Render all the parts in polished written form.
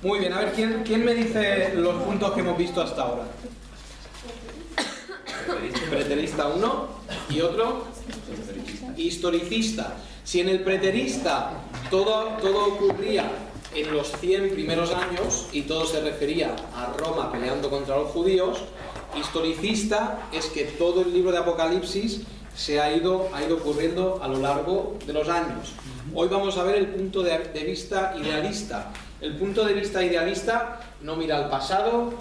Muy bien, a ver, ¿quién me dice los puntos que hemos visto hasta ahora? Preterista 1 y otro historicista. Si en el preterista todo ocurría en los 100 primeros años y todo se refería a Roma peleando contra los judíos, historicista es que todo el libro de Apocalipsis se ha ido ocurriendo a lo largo de los años. Hoy vamos a ver el punto de vista idealista. El punto de vista idealista no mira al pasado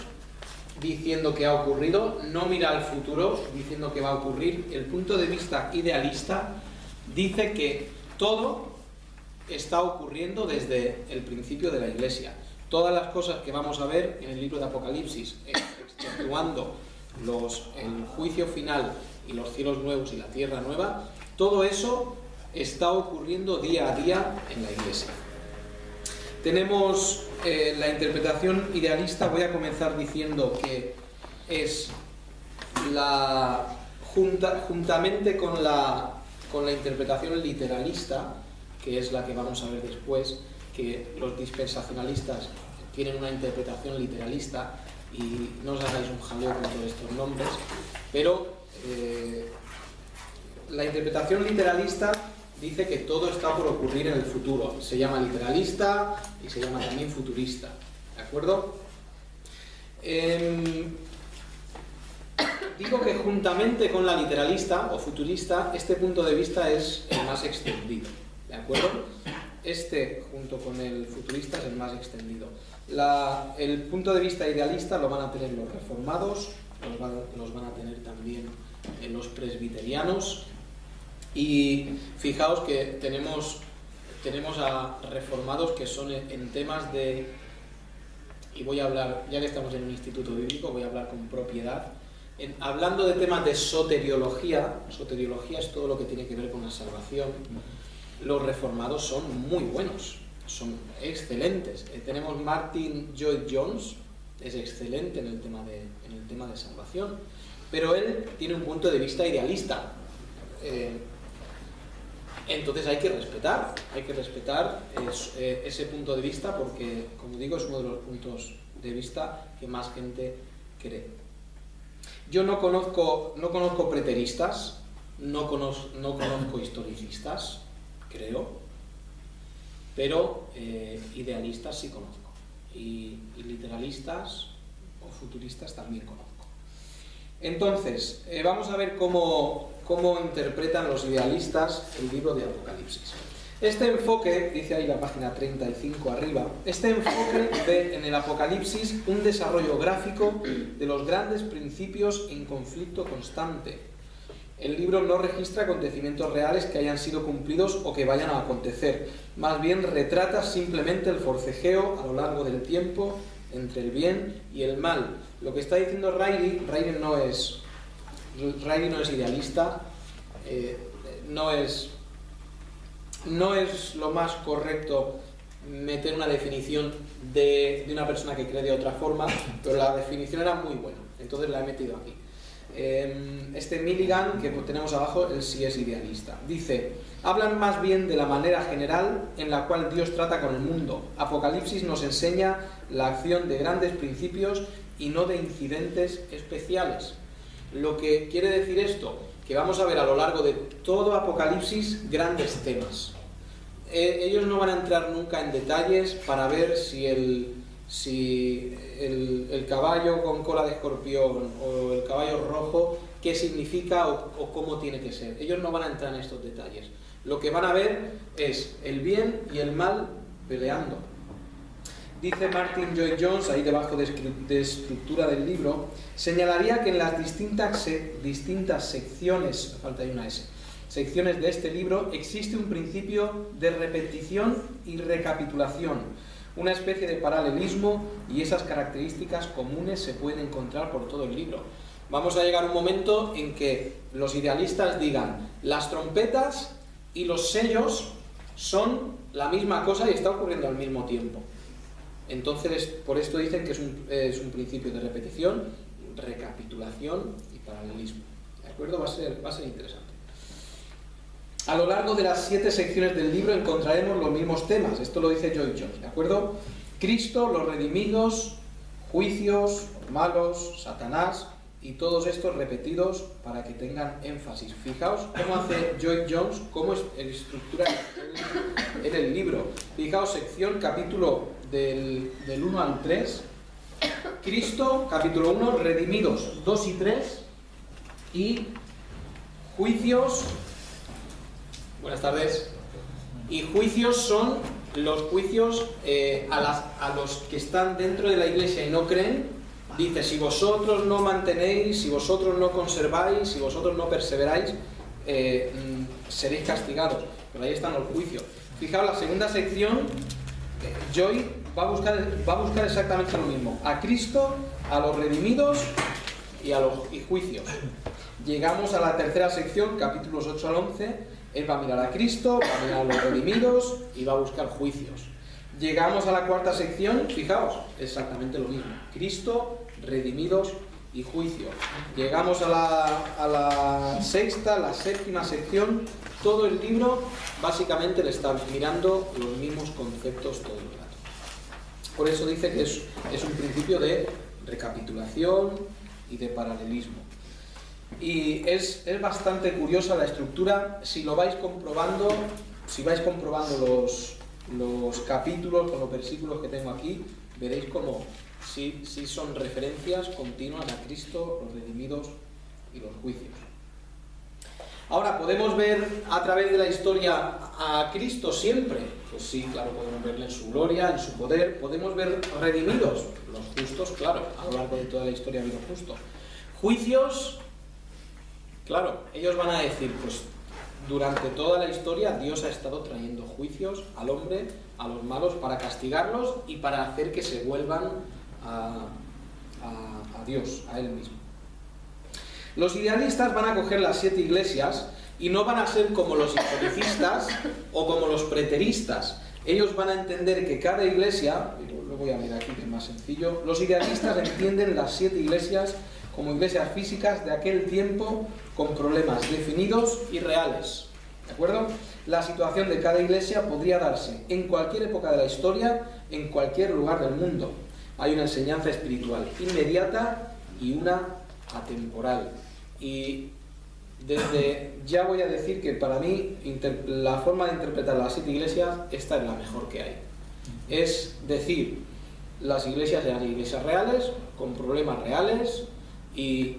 diciendo que ha ocurrido, no mira al futuro diciendo que va a ocurrir. El punto de vista idealista dice que todo está ocurriendo desde el principio de la Iglesia. Todas las cosas que vamos a ver en el libro de Apocalipsis, exceptuando el juicio final y los cielos nuevos y la tierra nueva, todo eso está ocurriendo día a día en la Iglesia. Tenemos la interpretación idealista. Voy a comenzar diciendo que es juntamente con la interpretación literalista, que es la que vamos a ver después, que los dispensacionalistas tienen una interpretación literalista, y no os hagáis un jaleo con todos estos nombres, pero la interpretación literalista dice que todo está por ocurrir en el futuro. Se llama literalista y se llama también futurista, ¿de acuerdo? Digo que juntamente con la literalista o futurista, este punto de vista es el más extendido, ¿de acuerdo? Este, junto con el futurista, es el más extendido. El punto de vista idealista lo van a tener los reformados, los van a tener también los presbiterianos, y fijaos que tenemos a reformados que son en temas de, y voy a hablar, ya que estamos en un instituto bíblico, voy a hablar con propiedad, hablando de temas de soteriología. Soteriología es todo lo que tiene que ver con la salvación. Los reformados son muy buenos, son excelentes. Tenemos Martin Lloyd-Jones, es excelente en el tema de salvación, pero él tiene un punto de vista idealista. Entonces hay que respetar ese punto de vista, porque, como digo, es uno de los puntos de vista que más gente cree. Yo no conozco preteristas, no conozco historicistas, creo, pero idealistas sí conozco, y literalistas o futuristas también conozco. Entonces, vamos a ver cómo interpretan los idealistas el libro de Apocalipsis. Este enfoque, dice ahí la página 35 arriba, este enfoque ve en el Apocalipsis un desarrollo gráfico de los grandes principios en conflicto constante. El libro no registra acontecimientos reales que hayan sido cumplidos o que vayan a acontecer. Más bien retrata simplemente el forcejeo a lo largo del tiempo entre el bien y el mal. Lo que está diciendo Riley no es idealista, no es lo más correcto meter una definición de una persona que cree de otra forma, pero la definición era muy buena, entonces la he metido aquí. Este Milligan que tenemos abajo, él sí es idealista. Dice: hablan más bien de la manera general en la cual Dios trata con el mundo. Apocalipsis nos enseña la acción de grandes principios y no de incidentes especiales. Lo que quiere decir esto, que vamos a ver a lo largo de todo Apocalipsis grandes temas. Ellos no van a entrar nunca en detalles para ver si el caballo con cola de escorpión o el caballo rojo, qué significa o cómo tiene que ser. Ellos no van a entrar en estos detalles. Lo que van a ver es el bien y el mal peleando. Dice Martin Lloyd-Jones, ahí debajo de estructura del libro, señalaría que en las distintas secciones, falta ahí una S, secciones de este libro existe un principio de repetición y recapitulación, una especie de paralelismo, y esas características comunes se pueden encontrar por todo el libro. Vamos a llegar a un momento en que los idealistas digan: las trompetas y los sellos son la misma cosa y está ocurriendo al mismo tiempo. Entonces, por esto dicen que es un principio de repetición, recapitulación y paralelismo. ¿De acuerdo? Va a ser interesante. A lo largo de las 7 secciones del libro encontraremos los mismos temas. Esto lo dice Lloyd-Jones, ¿de acuerdo? Cristo, los redimidos, juicios, malos, Satanás y todos estos repetidos para que tengan énfasis. Fijaos cómo hace Lloyd Jones, cómo estructura en el libro. Fijaos, sección, capítulo del 1 al 3. Cristo, capítulo 1, redimidos 2 y 3. Y juicios, buenas tardes, y juicios son los juicios a los que están dentro de la iglesia y no creen. Dice, si vosotros no mantenéis, si vosotros no conserváis, si vosotros no perseveráis, seréis castigados. Pero ahí están los juicios. Fijaos, la segunda sección, Joy va a buscar exactamente lo mismo. A Cristo, a los redimidos y juicios. Llegamos a la tercera sección, capítulos 8 al 11. Él va a mirar a Cristo, va a mirar a los redimidos y va a buscar juicios. Llegamos a la cuarta sección, fijaos, exactamente lo mismo. Cristo, redimidos y juicios. Llegamos a la sexta, la séptima sección. Todo el libro básicamente le está mirando los mismos conceptos todo el rato. Por eso dice que es un principio de recapitulación y de paralelismo. Y es bastante curiosa la estructura. Si lo vais comprobando, los capítulos con los versículos que tengo aquí, veréis como sí son referencias continuas a Cristo, los redimidos y los juicios. Ahora, ¿podemos ver a través de la historia a Cristo siempre? Pues sí, claro, podemos verle en su gloria, en su poder. ¿Podemos ver redimidos? Los justos, claro, a lo largo de toda la historia ha habido justos. Juicios, claro, ellos van a decir, pues durante toda la historia Dios ha estado trayendo juicios al hombre, a los malos, para castigarlos y para hacer que se vuelvan a Dios, a Él mismo. Los idealistas van a coger las 7 iglesias y no van a ser como los historicistas o como los preteristas. Ellos van a entender que cada iglesia, lo voy a mirar aquí que es más sencillo, los idealistas entienden las 7 iglesias como iglesias físicas de aquel tiempo con problemas definidos y reales. ¿De acuerdo? La situación de cada iglesia podría darse en cualquier época de la historia, en cualquier lugar del mundo. Hay una enseñanza espiritual inmediata y una atemporal. Y ya voy a decir que para mí la forma de interpretar las 7 iglesias, esta es la mejor que hay. Es decir, las iglesias eran iglesias reales, con problemas reales, y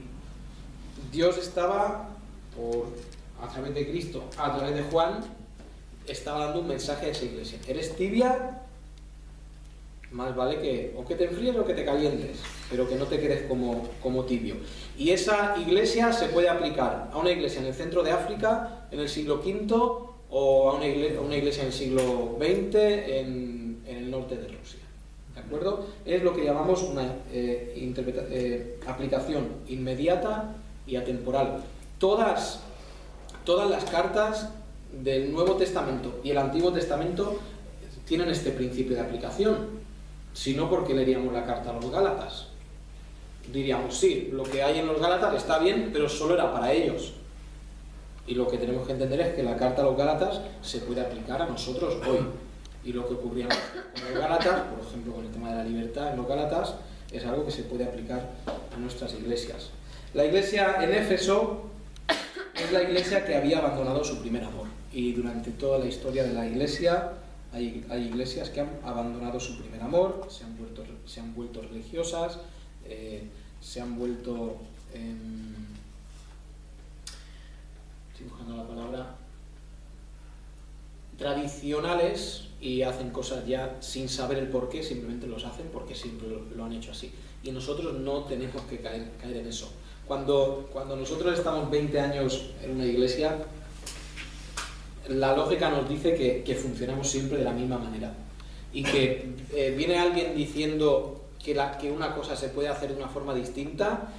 Dios estaba, a través de Cristo, a través de Juan, estaba dando un mensaje a esa iglesia. ¿Eres tibia? Más vale que o que te enfríes o que te calientes, pero que no te quedes como tibio. Y esa iglesia se puede aplicar a una iglesia en el centro de África en el siglo V o a una iglesia en el siglo XX en el norte de Rusia. ¿De acuerdo? Es lo que llamamos una aplicación inmediata y atemporal. Todas las cartas del Nuevo Testamento y el Antiguo Testamento tienen este principio de aplicación. Si no, ¿por qué leeríamos la carta a los Gálatas? Diríamos, sí, lo que hay en los Gálatas está bien, pero solo era para ellos. Y lo que tenemos que entender es que la carta a los Gálatas se puede aplicar a nosotros hoy. Y lo que ocurría con los Gálatas, por ejemplo, con el tema de la libertad en los Gálatas, es algo que se puede aplicar a nuestras iglesias. La iglesia en Éfeso es la iglesia que había abandonado su primer amor. Y durante toda la historia de la iglesia hay iglesias que han abandonado su primer amor, se han vuelto religiosas, se han vuelto, estoy buscando la palabra, tradicionales, y hacen cosas ya sin saber el por qué, simplemente los hacen porque siempre lo han hecho así. Y nosotros no tenemos que caer en eso. Cuando nosotros estamos 20 años en una iglesia, la lógica nos dice que funcionamos siempre de la misma manera. Y que viene alguien diciendo que una cosa se puede hacer de una forma distinta,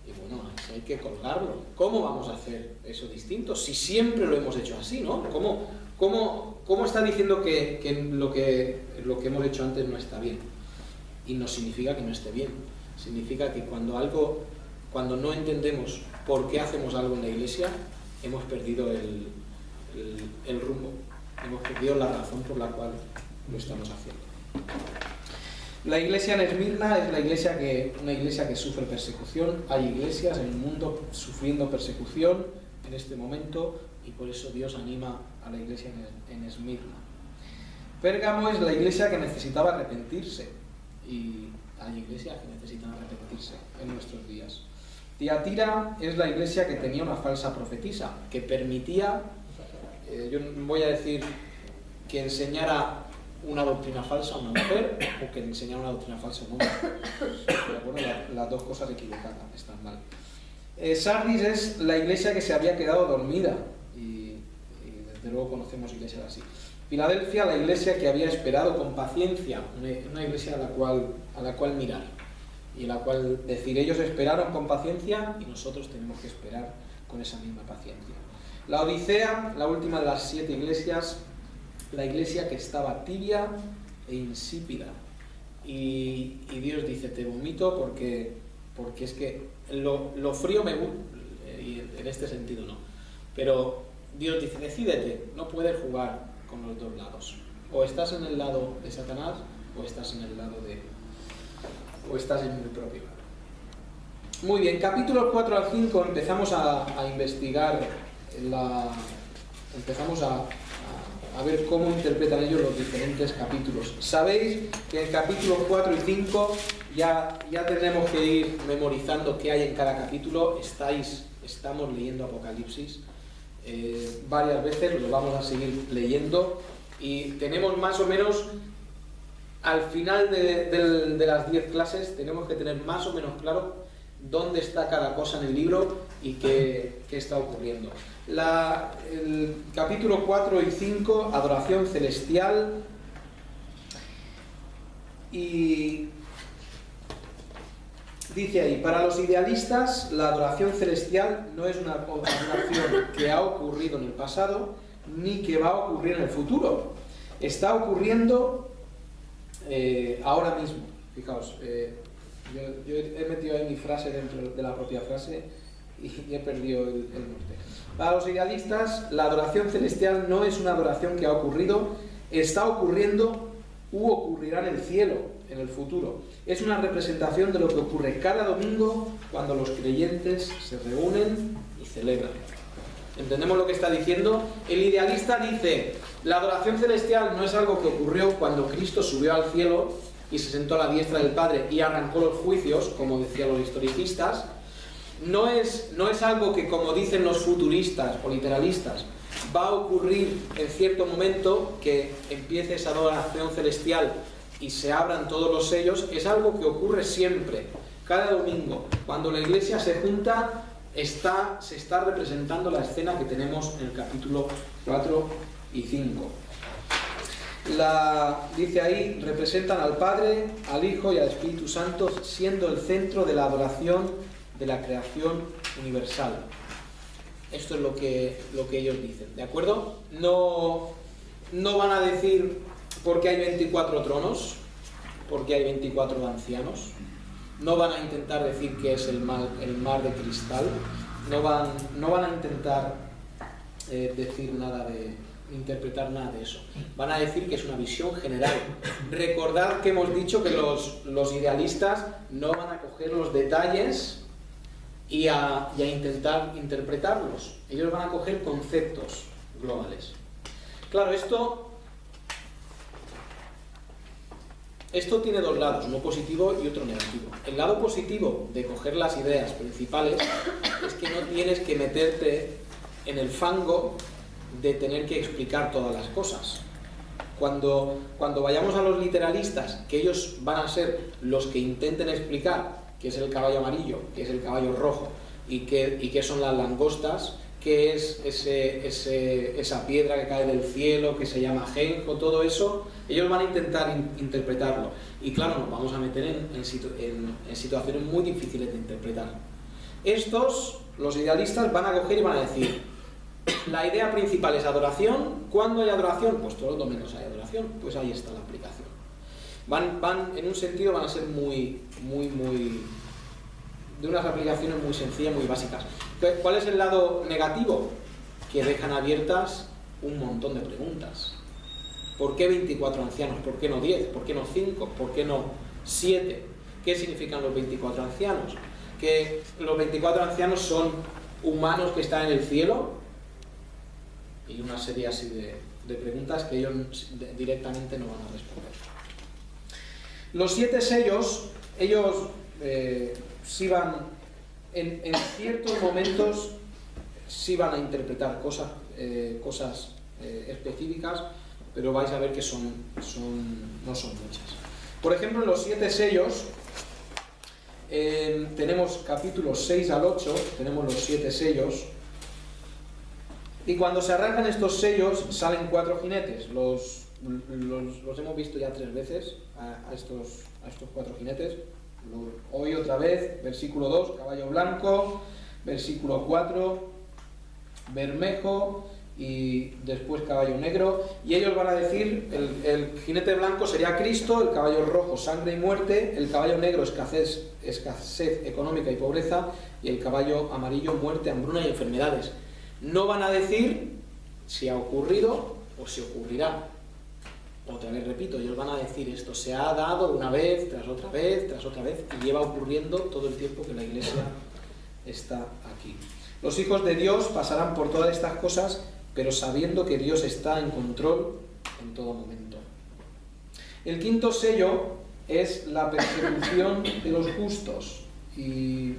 y bueno, eso hay que colgarlo. ¿Cómo vamos a hacer eso distinto? Si siempre lo hemos hecho así, ¿no? ¿Cómo está diciendo que lo que hemos hecho antes no está bien? Y no significa que no esté bien. Significa que cuando no entendemos por qué hacemos algo en la iglesia, hemos perdido el rumbo. Hemos perdido la razón por la cual lo estamos haciendo. La iglesia en Esmirna es una iglesia que sufre persecución. Hay iglesias en el mundo sufriendo persecución en este momento y por eso Dios anima a la iglesia en Esmirna. Pérgamo es la iglesia que necesitaba arrepentirse y hay iglesias que necesitan arrepentirse en nuestros días. Tiatira es la iglesia que tenía una falsa profetisa, que permitía, yo no voy a decir que enseñara una doctrina falsa a una mujer o que enseñara una doctrina falsa a un hombre. Pero bueno, las dos cosas equivocadas están mal. Sardis es la iglesia que se había quedado dormida y desde luego conocemos iglesias así. Filadelfia, la iglesia que había esperado con paciencia, una iglesia a la cual mirar y en la cual decir, ellos esperaron con paciencia y nosotros tenemos que esperar con esa misma paciencia. La Odisea, la última de las 7 iglesias, la iglesia que estaba tibia e insípida. Y Dios dice, te vomito porque es que lo frío me gusta, y en este sentido no. Pero Dios dice, decídete, no puedes jugar con los dos lados. O estás en el lado de Satanás o estás en el lado o estás en el propio lado. Muy bien, capítulos 4 al 5 empezamos a investigar, empezamos a ver cómo interpretan ellos los diferentes capítulos. Sabéis que en capítulos 4 y 5 ya tenemos que ir memorizando qué hay en cada capítulo. Estamos leyendo Apocalipsis varias veces, lo vamos a seguir leyendo y tenemos más o menos, al final de las 10 clases, tenemos que tener más o menos claro dónde está cada cosa en el libro y qué está ocurriendo. El capítulo 4 y 5, adoración celestial, y dice ahí, para los idealistas la adoración celestial no es una acción que ha ocurrido en el pasado ni que va a ocurrir en el futuro, está ocurriendo ahora mismo. Fijaos, yo he metido ahí mi frase dentro de la propia frase y he perdido el norte. Para los idealistas, la adoración celestial no es una adoración que ha ocurrido, está ocurriendo u ocurrirá en el cielo, en el futuro. Es una representación de lo que ocurre cada domingo cuando los creyentes se reúnen y celebran. ¿Entendemos lo que está diciendo? El idealista dice, la adoración celestial no es algo que ocurrió cuando Cristo subió al cielo y se sentó a la diestra del Padre y arrancó los juicios, como decían los historicistas. No es algo que, como dicen los futuristas o literalistas, va a ocurrir en cierto momento que empiece esa adoración celestial y se abran todos los sellos. Es algo que ocurre siempre, cada domingo. Cuando la iglesia se junta, se está representando la escena que tenemos en el capítulo 4 y 5. Dice ahí, representan al Padre, al Hijo y al Espíritu Santo, siendo el centro de la adoración de la creación universal. Esto es lo que ellos dicen, ¿de acuerdo? No van a decir porque hay 24 tronos, porque hay 24 ancianos, no van a intentar decir que es el mar de cristal, no van a intentar decir nada interpretar nada de eso. Van a decir que es una visión general. Recordad que hemos dicho que los idealistas no van a coger los detalles y a intentar interpretarlos. Ellos van a coger conceptos globales. Claro, esto tiene dos lados, uno positivo y otro negativo. El lado positivo de coger las ideas principales es que no tienes que meterte en el fango de tener que explicar todas las cosas. Cuando vayamos a los literalistas, que ellos van a ser los que intenten explicar qué es el caballo amarillo, qué es el caballo rojo y qué son las langostas, qué es esa piedra que cae del cielo, que se llama ajenjo, todo eso, ellos van a intentar interpretarlo. Y claro, nos vamos a meter en situaciones muy difíciles de interpretar. Los idealistas, van a coger y van a decir, la idea principal es adoración. ¿Cuándo hay adoración? Pues todos los domingos hay adoración. Pues ahí está la aplicación. En un sentido van a ser muy de unas aplicaciones muy sencillas, muy básicas. ¿Cuál es el lado negativo? Que dejan abiertas un montón de preguntas. ¿Por qué 24 ancianos? ¿Por qué no 10? ¿Por qué no 5? ¿Por qué no 7. ¿Qué significan los 24 ancianos? Que los 24 ancianos son humanos que están en el cielo, y una serie así de preguntas que ellos directamente no van a responder. Los 7 sellos, ellos sí van, en ciertos momentos, sí van a interpretar cosas específicas, pero vais a ver que no son muchas. Por ejemplo, en los 7 sellos, tenemos capítulos 6 al 8, tenemos los 7 sellos, y cuando se arrancan estos sellos salen 4 jinetes. Los hemos visto ya 3 veces a estos 4 jinetes. Hoy otra vez, versículo 2, caballo blanco, versículo 4, bermejo, y después caballo negro, y ellos van a decir, el jinete blanco sería Cristo, el caballo rojo sangre y muerte, el caballo negro escasez económica y pobreza, y el caballo amarillo muerte, hambruna y enfermedades. No van a decir si ha ocurrido o si ocurrirá. Otra vez repito, ellos van a decir esto se ha dado una vez, tras otra vez, tras otra vez, y lleva ocurriendo todo el tiempo que la Iglesia está aquí. Los hijos de Dios pasarán por todas estas cosas, pero sabiendo que Dios está en control en todo momento. El 5.º sello es la persecución de los justos, y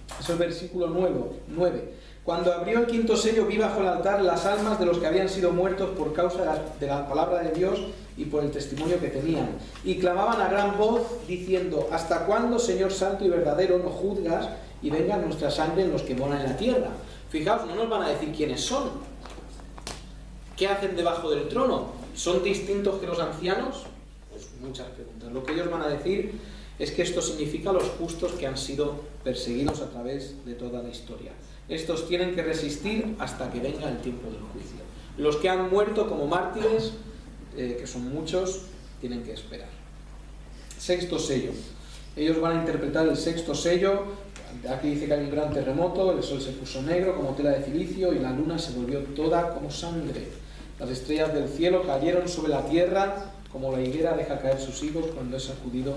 eso es el versículo 9. Cuando abrió el 5.º sello, vi bajo el altar las almas de los que habían sido muertos por causa de la palabra de Dios y por el testimonio que tenían. Y clamaban a gran voz, diciendo: ¿hasta cuándo, Señor santo y verdadero, no juzgas y venga nuestra sangre en los que moran en la tierra? Fijaos, no nos van a decir quiénes son. ¿Qué hacen debajo del trono? ¿Son distintos que los ancianos? Pues muchas preguntas. Lo que ellos van a decir es que esto significa los justos que han sido perseguidos a través de toda la historia. Estos tienen que resistir hasta que venga el tiempo del juicio. Los que han muerto como mártires, que son muchos, tienen que esperar. 6.º sello. Ellos van a interpretar el 6.º sello. Aquí dice que hay un gran terremoto, el sol se puso negro como tela de cilicio y la luna se volvió toda como sangre. Las estrellas del cielo cayeron sobre la tierra como la higuera deja caer sus higos cuando es sacudido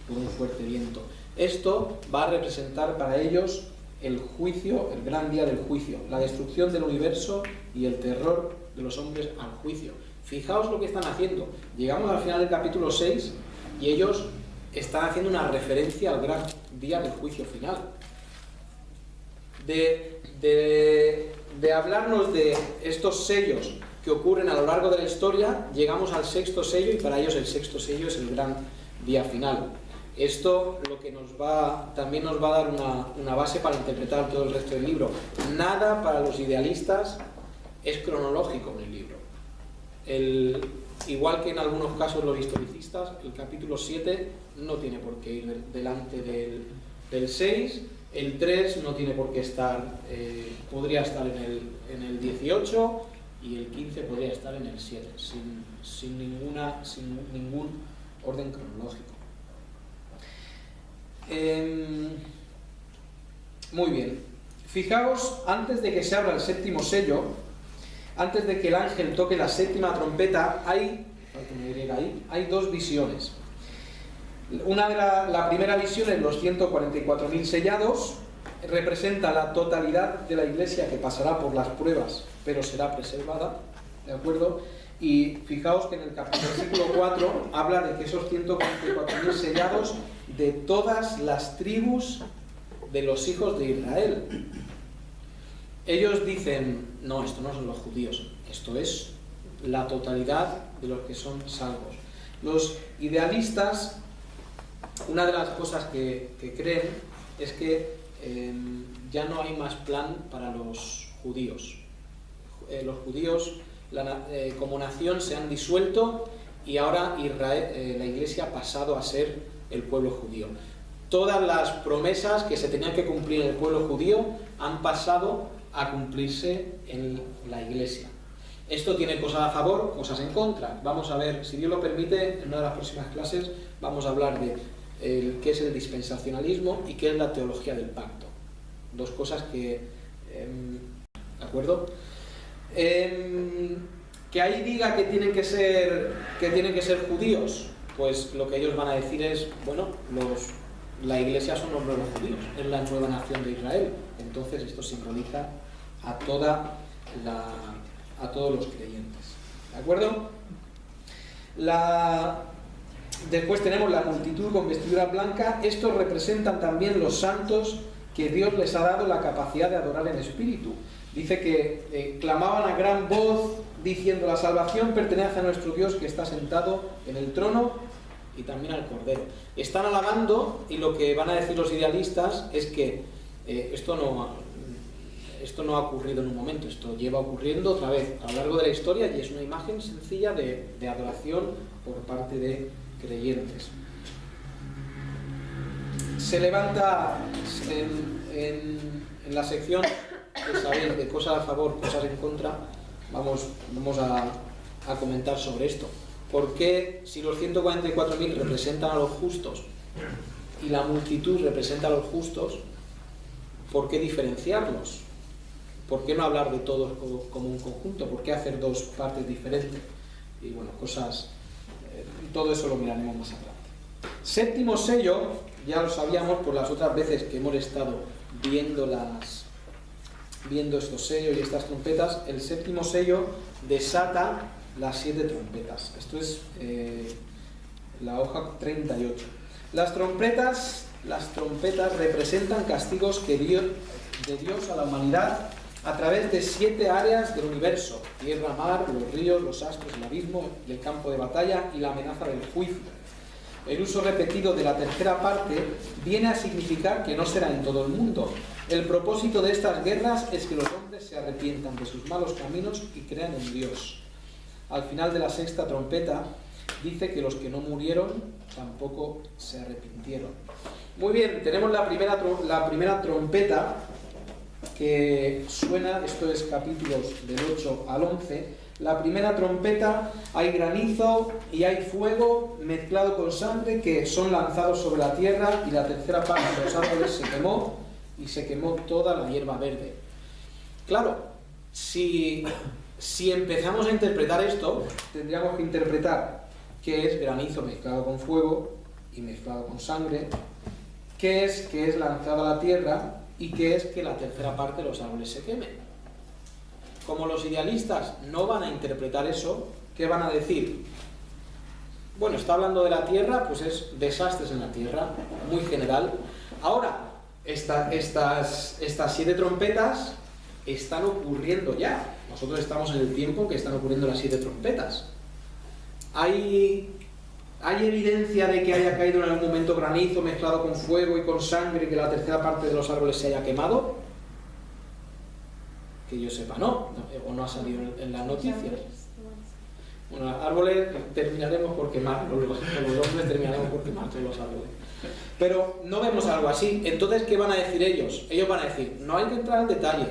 por un fuerte viento. Esto va a representar para ellos el juicio, el gran día del juicio, la destrucción del universo y el terror de los hombres al juicio. Fijaos lo que están haciendo. Llegamos al final del capítulo 6 y ellos están haciendo una referencia al gran día del juicio final. De hablarnos de estos sellos que ocurren a lo largo de la historia, llegamos al 6.º sello, y para ellos el 6.º sello es el gran día final. Esto lo que también nos va a dar una base para interpretar todo el resto del libro. Nada para los idealistas es cronológico en el libro. Igual que en algunos casos los historicistas, el capítulo 7 no tiene por qué ir delante del 6, el 3 no tiene por qué estar, podría estar en el 18, y el 15 podría estar en el 7, sin ningún orden cronológico. Muy bien, fijaos, antes de que se abra el 7.º sello, antes de que el ángel toque la 7ª trompeta, hay 2 visiones. La primera visión es los 144.000 sellados, representa la totalidad de la iglesia que pasará por las pruebas, pero será preservada, ¿de acuerdo? Y fijaos que en el versículo 4 habla de que esos 144.000 sellados de todas las tribus de los hijos de Israel. Ellos dicen, no, esto no son los judíos, esto es la totalidad de los que son salvos. Los idealistas, una de las cosas que creen es que ya no hay más plan para los judíos. Los judíos como nación se han disuelto y ahora Israel, la iglesia ha pasado a ser el pueblo judío. Todas las promesas que se tenían que cumplir en el pueblo judío han pasado a cumplirse en la iglesia. Esto tiene cosas a favor, cosas en contra. Vamos a ver, si Dios lo permite, en una de las próximas clases vamos a hablar de qué es el dispensacionalismo y qué es la teología del pacto. Dos cosas que... ¿de acuerdo? Que ahí diga que tienen que ser judíos. pues lo que ellos van a decir es, bueno, la Iglesia son los nuevos judíos, es la nueva nación de Israel. Entonces esto simboliza a todos los creyentes. ¿De acuerdo? Después tenemos la multitud con vestidura blanca. Estos representan también los santos que Dios les ha dado la capacidad de adorar en espíritu. Dice que clamaban a gran voz diciendo: la salvación pertenece a nuestro Dios que está sentado en el trono y también al Cordero. Están alabando, y lo que van a decir los idealistas es que esto no ha ocurrido en un momento, esto lleva ocurriendo otra vez a lo largo de la historia y es una imagen sencilla de adoración por parte de creyentes. Se levanta en la sección, que sabéis, de cosas a favor, cosas en contra, vamos a comentar sobre esto. ¿Por qué, si los 144.000 representan a los justos y la multitud representa a los justos, por qué diferenciarlos? ¿Por qué no hablar de todos como un conjunto? ¿Por qué hacer dos partes diferentes? Y bueno, todo eso lo miraremos más adelante. Séptimo sello, ya lo sabíamos por las otras veces que hemos estado viendo estos sellos y estas trompetas. El séptimo sello desata las 7 trompetas. Esto es la hoja 38. Las trompetas representan castigos de Dios a la humanidad a través de 7 áreas del universo: tierra, mar, los ríos, los astros, el abismo, el campo de batalla y la amenaza del juicio. El uso repetido de la tercera parte viene a significar que no será en todo el mundo. El propósito de estas guerras es que los hombres se arrepientan de sus malos caminos y crean en Dios. Al final de la sexta trompeta dice que los que no murieron tampoco se arrepintieron. Muy bien, tenemos la primera trompeta que suena. Esto es capítulos del 8 al 11. La primera trompeta, hay granizo y hay fuego mezclado con sangre que son lanzados sobre la tierra, y la tercera parte de los árboles se quemó y se quemó toda la hierba verde. Claro, si empezamos a interpretar esto, tendríamos que interpretar qué es granizo mezclado con fuego y mezclado con sangre, qué es que es lanzado a la tierra y qué es que la tercera parte de los árboles se quemen. Como los idealistas no van a interpretar eso, ¿qué van a decir? Bueno, está hablando de la tierra, pues es desastres en la tierra, muy general. Ahora, estas 7 trompetas están ocurriendo ya. Nosotros estamos en el tiempo en que están ocurriendo las 7 trompetas. ¿Hay evidencia de que haya caído en algún momento granizo mezclado con fuego y con sangre y que la tercera parte de los árboles se haya quemado? Que yo sepa, no, o no ha salido en las noticias. Bueno, los árboles terminaremos por quemar, los hombres terminaremos por quemar todos los árboles. Pero no vemos algo así. Entonces, ¿qué van a decir ellos? Ellos van a decir, no hay que entrar en detalle.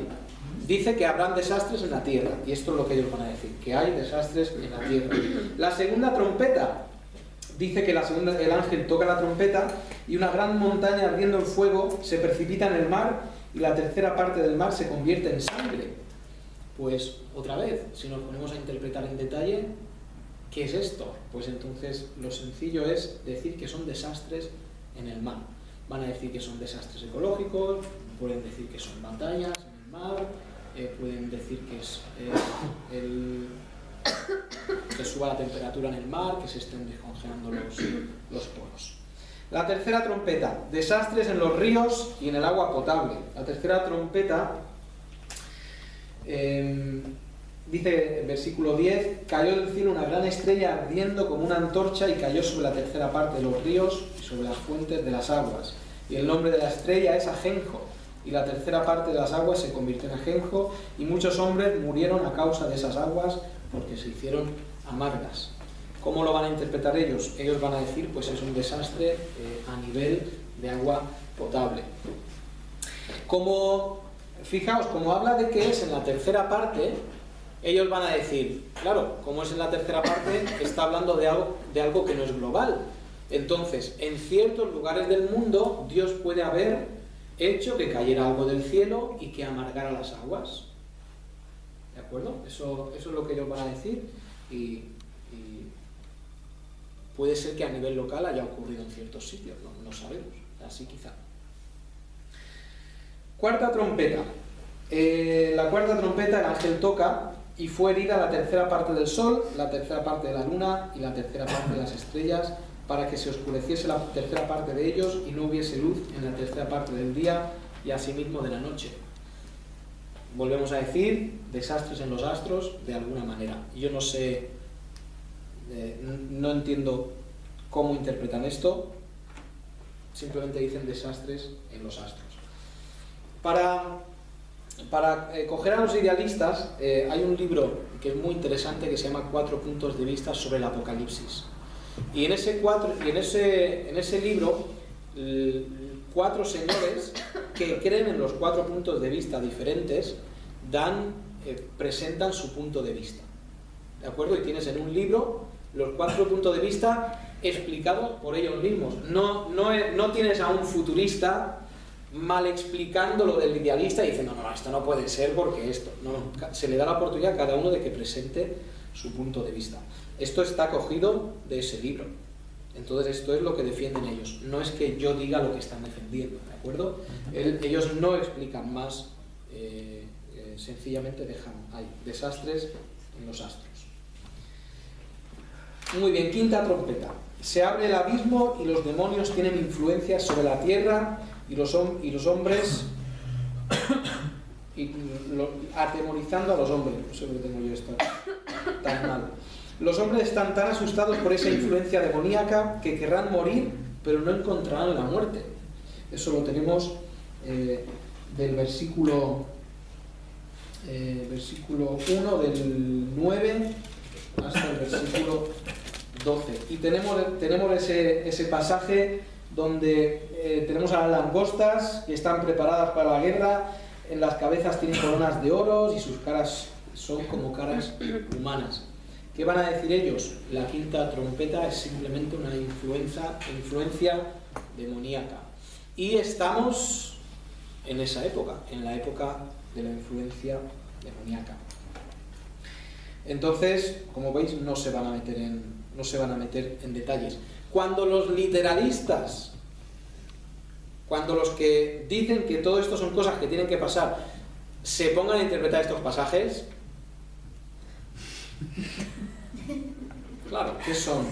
Dice que habrán desastres en la tierra, y esto es lo que ellos van a decir, que hay desastres en la tierra. La segunda trompeta, dice que el ángel toca la trompeta y una gran montaña ardiendo en fuego se precipita en el mar, y la tercera parte del mar se convierte en sangre. Pues otra vez, si nos ponemos a interpretar en detalle, ¿qué es esto? Pues entonces lo sencillo es decir que son desastres en el mar. Van a decir que son desastres ecológicos, pueden decir que son batallas en el mar, pueden decir que es que suba la temperatura en el mar, que se estén descongelando los polos. La tercera trompeta, desastres en los ríos y en el agua potable. La tercera trompeta, dice el versículo 10, cayó del cielo una gran estrella ardiendo como una antorcha y cayó sobre la tercera parte de los ríos y sobre las fuentes de las aguas. Y el nombre de la estrella es Ajenjo, y la tercera parte de las aguas se convirtió en ajenjo, y muchos hombres murieron a causa de esas aguas porque se hicieron amargas. ¿Cómo lo van a interpretar ellos? Ellos van a decir, pues es un desastre a nivel de agua potable. Fijaos, como habla de que es en la tercera parte, ellos van a decir, claro, como es en la tercera parte, está hablando de algo que no es global. Entonces, en ciertos lugares del mundo, Dios puede haber hecho que cayera algo del cielo y que amargara las aguas. ¿De acuerdo? Eso es lo que ellos van a decir, y puede ser que a nivel local haya ocurrido en ciertos sitios, no sabemos, así quizá. Cuarta trompeta. La cuarta trompeta el ángel toca y fue herida la tercera parte del sol, la tercera parte de la luna y la tercera parte de las estrellas, para que se oscureciese la tercera parte de ellos y no hubiese luz en la tercera parte del día y asimismo de la noche. Volvemos a decir, desastres en los astros de alguna manera. Yo no sé, no entiendo cómo interpretan esto, simplemente dicen desastres en los astros. Para coger a los idealistas, hay un libro que es muy interesante que se llama 4 puntos de vista sobre el Apocalipsis. Y en ese libro, 4 señores que creen en los 4 puntos de vista diferentes presentan su punto de vista. ¿De acuerdo? Y tienes en un libro los 4 puntos de vista explicados por ellos mismos. No tienes a un futurista mal explicando lo del idealista y diciendo, no, esto no puede ser porque esto. No, se le da la oportunidad a cada uno de que presente su punto de vista. Esto está cogido de ese libro. Entonces esto es lo que defienden ellos. No es que yo diga lo que están defendiendo, ¿de acuerdo? Ellos no explican más, sencillamente dejan ahí desastres en los astros. Muy bien, quinta trompeta. Se abre el abismo y los demonios tienen influencia sobre la tierra y los hombres atemorizando a los hombres. No sé por qué tengo yo esto tan mal. Los hombres están tan asustados por esa influencia demoníaca que querrán morir, pero no encontrarán la muerte. Eso lo tenemos del versículo 1 del 9 hasta el versículo 12. Y tenemos ese pasaje donde tenemos a las langostas que están preparadas para la guerra, en las cabezas tienen coronas de oro y sus caras son como caras humanas. ¿Qué van a decir ellos? La quinta trompeta es simplemente una influencia demoníaca. Y estamos en esa época, en la época de la influencia demoníaca. Entonces, como veis, no se van a meter en detalles. Cuando los literalistas, cuando los que dicen que todo esto son cosas que tienen que pasar, se pongan a interpretar estos pasajes, claro, ¿qué son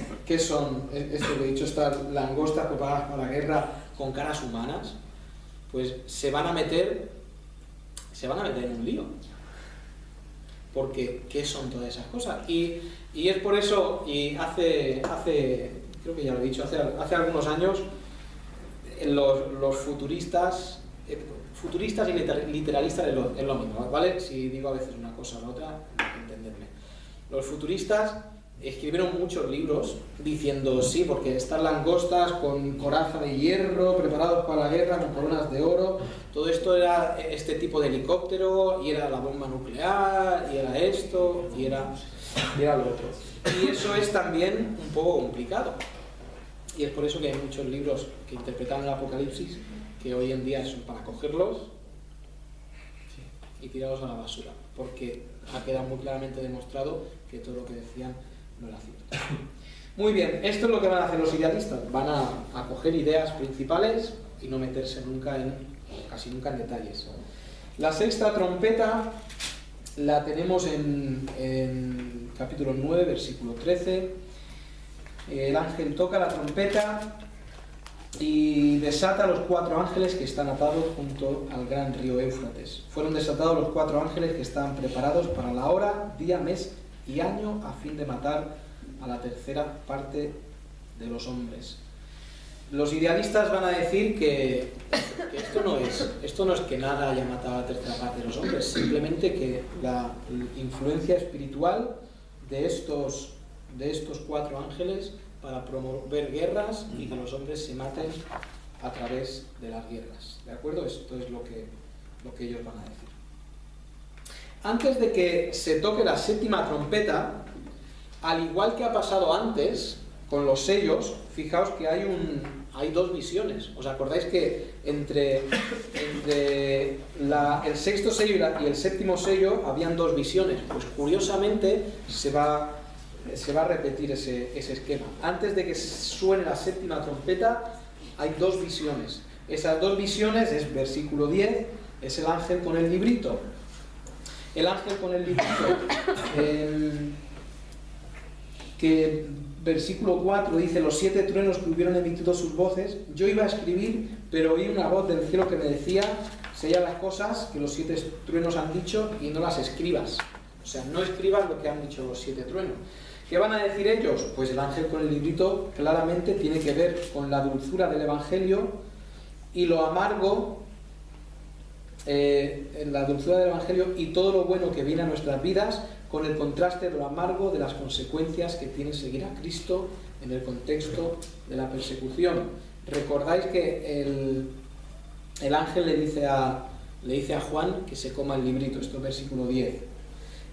esto que he dicho, estas langostas preparadas para la guerra con caras humanas? Pues se van a meter en un lío. Porque, ¿qué son todas esas cosas? Y es por eso, y hace creo que ya lo he dicho, hace algunos años, los futuristas y literalistas es lo mismo, ¿vale? Si digo a veces una cosa o la otra, hay que entenderme. Los futuristas escribieron muchos libros diciendo, sí, porque estas langostas con coraza de hierro, preparados para la guerra, con coronas de oro, todo esto era este tipo de helicóptero, y era la bomba nuclear, y era esto, y era lo otro. Y eso es también un poco complicado. Y es por eso que hay muchos libros que interpretan el Apocalipsis que hoy en día son para cogerlos y tirarlos a la basura, porque ha quedado muy claramente demostrado que todo lo que decían no era cierto. Muy bien, esto es lo que van a hacer los idealistas. Van a coger ideas principales y no meterse casi nunca en detalles. La sexta trompeta la tenemos en capítulo 9, versículo 13. El ángel toca la trompeta y desata a los 4 ángeles que están atados junto al gran río Éufrates. Fueron desatados los 4 ángeles que estaban preparados para la hora, día, mes y año a fin de matar a la tercera parte de los hombres. Los idealistas van a decir que esto no es que nada haya matado a la tercera parte de los hombres, simplemente que la influencia espiritual de estos 4 ángeles para promover guerras y que los hombres se maten a través de las guerras. ¿De acuerdo? Esto es lo que ellos van a decir. Antes de que se toque la séptima trompeta, al igual que ha pasado antes con los sellos, fijaos que hay 2 visiones. ¿Os acordáis que entre el sexto sello y el séptimo sello habían 2 visiones? Pues curiosamente se va se va a repetir ese esquema. Antes de que suene la séptima trompeta, hay dos visiones. Esas dos visiones es versículo 10, es el ángel con el librito. El ángel con el librito, que versículo 4 dice: los 7 truenos que hubieron emitido sus voces. Yo iba a escribir, pero oí una voz del cielo que me decía: sella las cosas que los 7 truenos han dicho y no las escribas. O sea, no escribas lo que han dicho los 7 truenos. ¿Qué van a decir ellos? Pues el ángel con el librito claramente tiene que ver con la dulzura del Evangelio y lo amargo, la dulzura del Evangelio y todo lo bueno que viene a nuestras vidas, con el contraste de lo amargo de las consecuencias que tiene seguir a Cristo en el contexto de la persecución. Recordáis que el ángel le dice a Juan que se coma el librito, esto es versículo 10,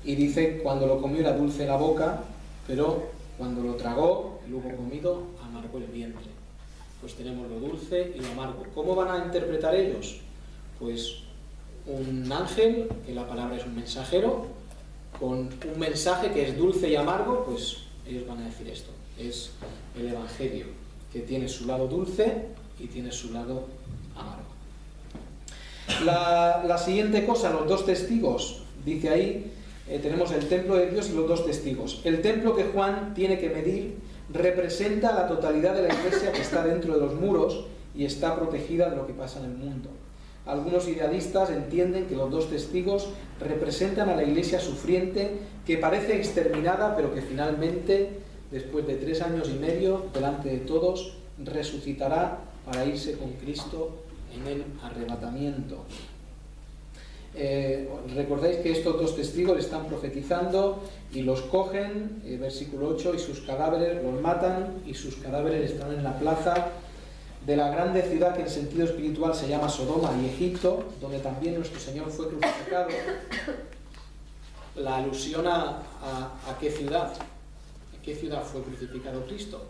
y dice: cuando lo comió era dulce la boca, pero cuando lo tragó, el hubo comido, amargó el vientre. Pues tenemos lo dulce y lo amargo. ¿Cómo van a interpretar ellos? Pues un ángel, que la palabra es un mensajero, con un mensaje que es dulce y amargo, pues ellos van a decir esto: es el Evangelio, que tiene su lado dulce y tiene su lado amargo. La siguiente cosa, los 2 testigos, dice ahí, tenemos el templo de Dios y los 2 testigos. El templo que Juan tiene que medir representa la totalidad de la iglesia que está dentro de los muros y está protegida de lo que pasa en el mundo. Algunos idealistas entienden que los 2 testigos representan a la iglesia sufriente que parece exterminada, pero que finalmente, después de 3 años y medio, delante de todos, resucitará para irse con Cristo en el arrebatamiento. Recordáis que estos 2 testigos están profetizando y los cogen, versículo 8, y sus cadáveres los matan, y sus cadáveres están en la plaza de la grande ciudad que en sentido espiritual se llama Sodoma y Egipto, donde también nuestro Señor fue crucificado. La alusión a qué ciudad. ¿En qué ciudad fue crucificado Cristo?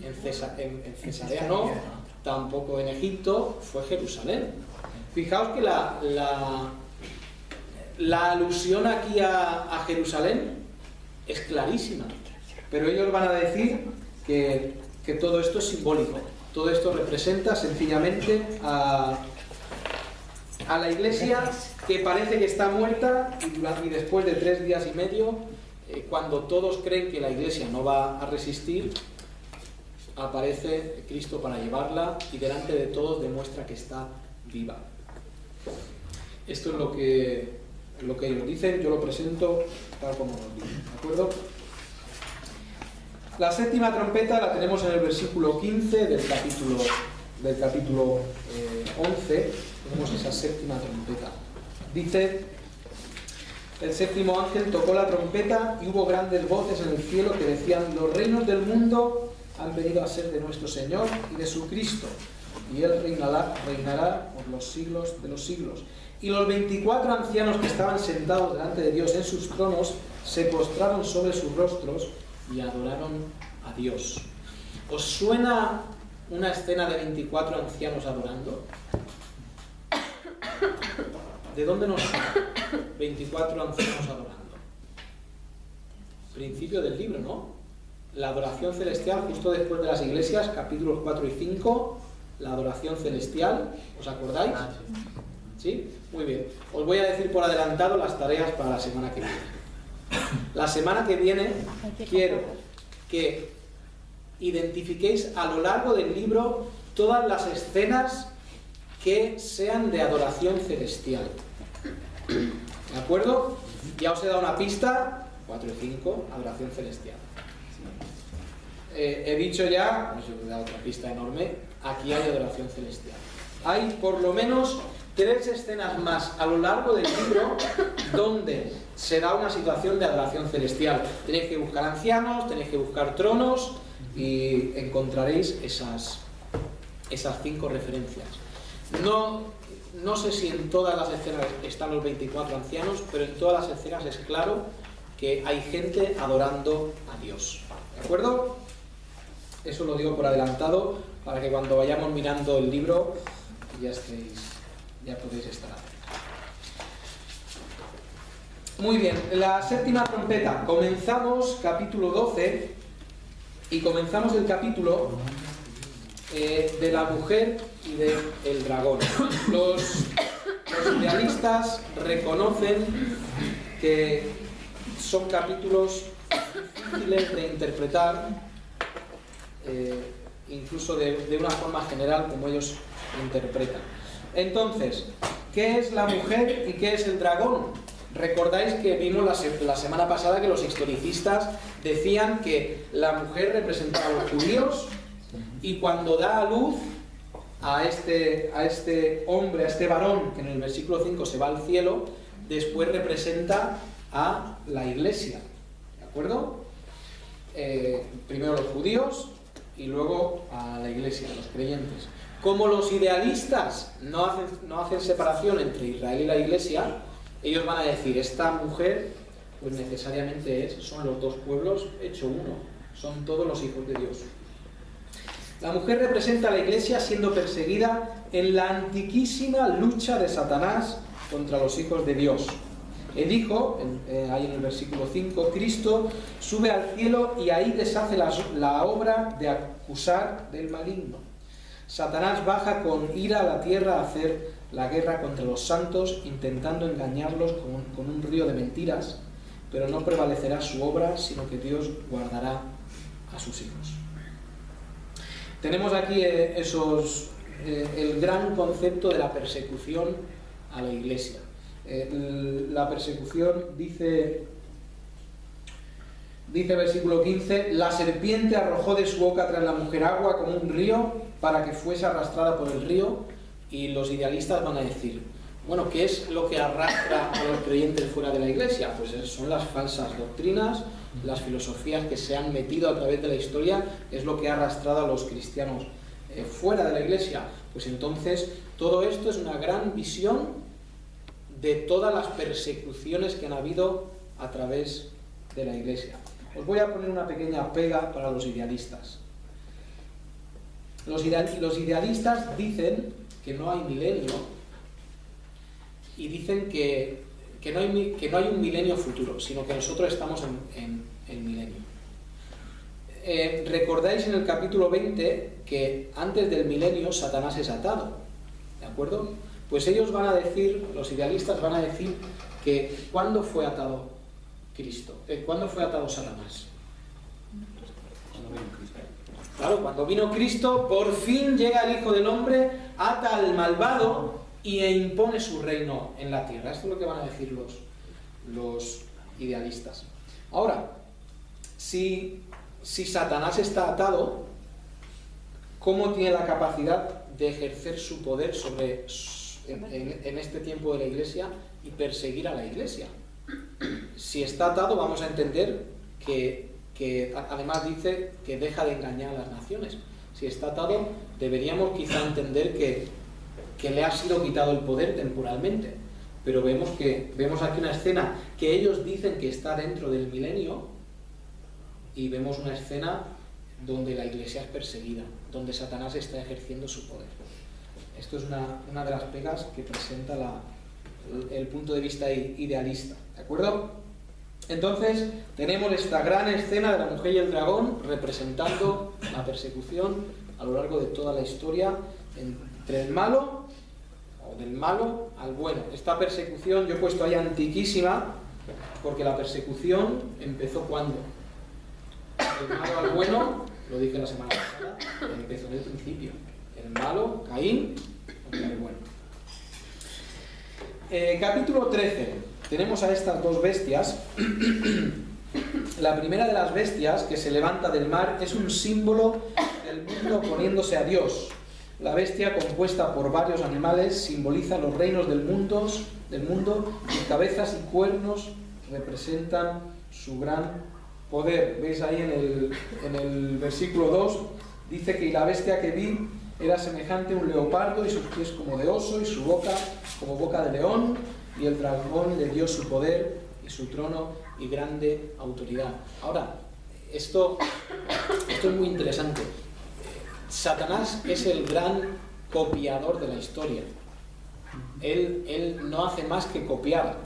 En Cesarea no, tampoco en Egipto, fue Jerusalén. Fijaos que la alusión aquí a Jerusalén es clarísima, pero ellos van a decir que todo esto es simbólico, todo esto representa sencillamente a la iglesia que parece que está muerta y después de 3 días y medio, cuando todos creen que la iglesia no va a resistir, aparece Cristo para llevarla y delante de todos demuestra que está viva. Esto es lo que ellos dicen, yo lo presento tal como nos dicen, ¿de acuerdo? La séptima trompeta la tenemos en el versículo 15 del capítulo 11, tenemos esa séptima trompeta. Dice: el séptimo ángel tocó la trompeta y hubo grandes voces en el cielo que decían: los reinos del mundo han venido a ser de nuestro Señor y de su Cristo, y Él reinará por los siglos de los siglos. Y los 24 ancianos que estaban sentados delante de Dios en sus tronos se postraron sobre sus rostros y adoraron a Dios. ¿Os suena una escena de 24 ancianos adorando? ¿De dónde nos suena 24 ancianos adorando? Principio del libro, ¿no? La adoración celestial, justo después de las iglesias, capítulos 4 y 5, la adoración celestial, ¿os acordáis? ¿Sí? Muy bien. Os voy a decir por adelantado las tareas para la semana que viene. La semana que viene quiero que identifiquéis a lo largo del libro todas las escenas que sean de adoración celestial. ¿De acuerdo? Ya os he dado una pista, 4 y 5, adoración celestial. He dicho ya, no sé, os he dado otra pista enorme, aquí hay adoración celestial. Hay por lo menos 3 escenas más a lo largo del libro donde se da una situación de adoración celestial. Tenéis que buscar ancianos, tenéis que buscar tronos y encontraréis esas 5 referencias. No sé si en todas las escenas están los 24 ancianos, pero en todas las escenas es claro que hay gente adorando a Dios. ¿De acuerdo? Eso lo digo por adelantado para que cuando vayamos mirando el libro ya podéis estar. Muy bien, la séptima trompeta. Comenzamos capítulo 12 y comenzamos el capítulo de la mujer y del dragón. Los idealistas reconocen que son capítulos difíciles de interpretar, incluso de una forma general, como ellos interpretan. Entonces, ¿qué es la mujer y qué es el dragón? Recordáis que vimos la semana pasada que los historicistas decían que la mujer representaba a los judíos y cuando da a luz a este hombre, a este varón, que en el versículo 5 se va al cielo, después representa a la iglesia, ¿de acuerdo? Primero los judíos y luego a la iglesia, a los creyentes. Como los idealistas no hacen separación entre Israel y la iglesia, ellos van a decir, esta mujer pues necesariamente son los dos pueblos hecho uno, son todos los hijos de Dios. La mujer representa a la iglesia siendo perseguida en la antiquísima lucha de Satanás contra los hijos de Dios. El Hijo, ahí en el versículo 5, Cristo sube al cielo y ahí deshace la obra de acusar del maligno. Satanás baja con ira a la tierra a hacer la guerra contra los santos, intentando engañarlos con un río de mentiras, pero no prevalecerá su obra, sino que Dios guardará a sus hijos. Tenemos aquí el gran concepto de la persecución a la iglesia. La persecución, dice versículo 15, la serpiente arrojó de su boca tras la mujer agua como un río para que fuese arrastrada por el río, y los idealistas van a decir, bueno, ¿qué es lo que arrastra a los creyentes fuera de la iglesia? Pues son las falsas doctrinas, las filosofías que se han metido a través de la historia, es lo que ha arrastrado a los cristianos fuera de la iglesia. Pues entonces todo esto es una gran visión de todas las persecuciones que han habido a través de la iglesia. Os voy a poner una pequeña pega para los idealistas. Los idealistas dicen que no hay milenio y dicen que no hay un milenio futuro, sino que nosotros estamos en el milenio. Recordáis en el capítulo 20 que antes del milenio Satanás es atado, ¿de acuerdo? Pues ellos van a decir, los idealistas van a decir que ¿cuándo fue atado Cristo? ¿Cuándo fue atado Satanás? Claro, cuando vino Cristo, por fin llega el Hijo del Hombre, ata al malvado e impone su reino en la tierra. Esto es lo que van a decir los idealistas. Ahora, si Satanás está atado, ¿cómo tiene la capacidad de ejercer su poder en este tiempo de la iglesia y perseguir a la iglesia? Si está atado, vamos a entender que además dice que deja de engañar a las naciones. Si está atado, deberíamos quizá entender que le ha sido quitado el poder temporalmente. Pero vemos aquí una escena que ellos dicen que está dentro del milenio, y vemos una escena donde la iglesia es perseguida, donde Satanás está ejerciendo su poder. Esto es una de las pegas que presenta el punto de vista idealista, ¿de acuerdo? Entonces tenemos esta gran escena de la mujer y el dragón representando la persecución a lo largo de toda la historia entre el malo, o del malo al bueno. Esta persecución yo he puesto ahí antiquísima, porque la persecución empezó ¿cuándo? El malo al bueno, lo dije la semana pasada, empezó en el principio. El malo, Caín, contra el bueno. Capítulo 13. Tenemos a estas dos bestias. La primera de las bestias, que se levanta del mar, es un símbolo del mundo oponiéndose a Dios. La bestia, compuesta por varios animales, simboliza los reinos del mundo, y cabezas y cuernos representan su gran poder. ¿Veis ahí en el versículo 2? Dice que la bestia que vi era semejante a un leopardo, y sus pies como de oso, y su boca como boca de león, y el dragón le dio su poder y su trono y grande autoridad. Ahora, esto es muy interesante. Satanás es el gran copiador de la historia. Él no hace más que copiar.